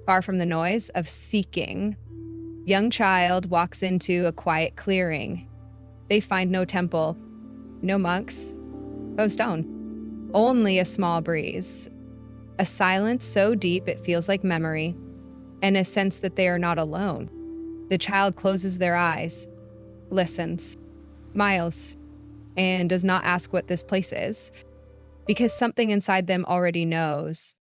far from the noise of seeking, young child walks into a quiet clearing. They find no temple, no monks, no stone, only a small breeze, a silence so deep it feels like memory, and a sense that they are not alone. The child closes their eyes, listens, smiles, and does not ask what this place is, because something inside them already knows.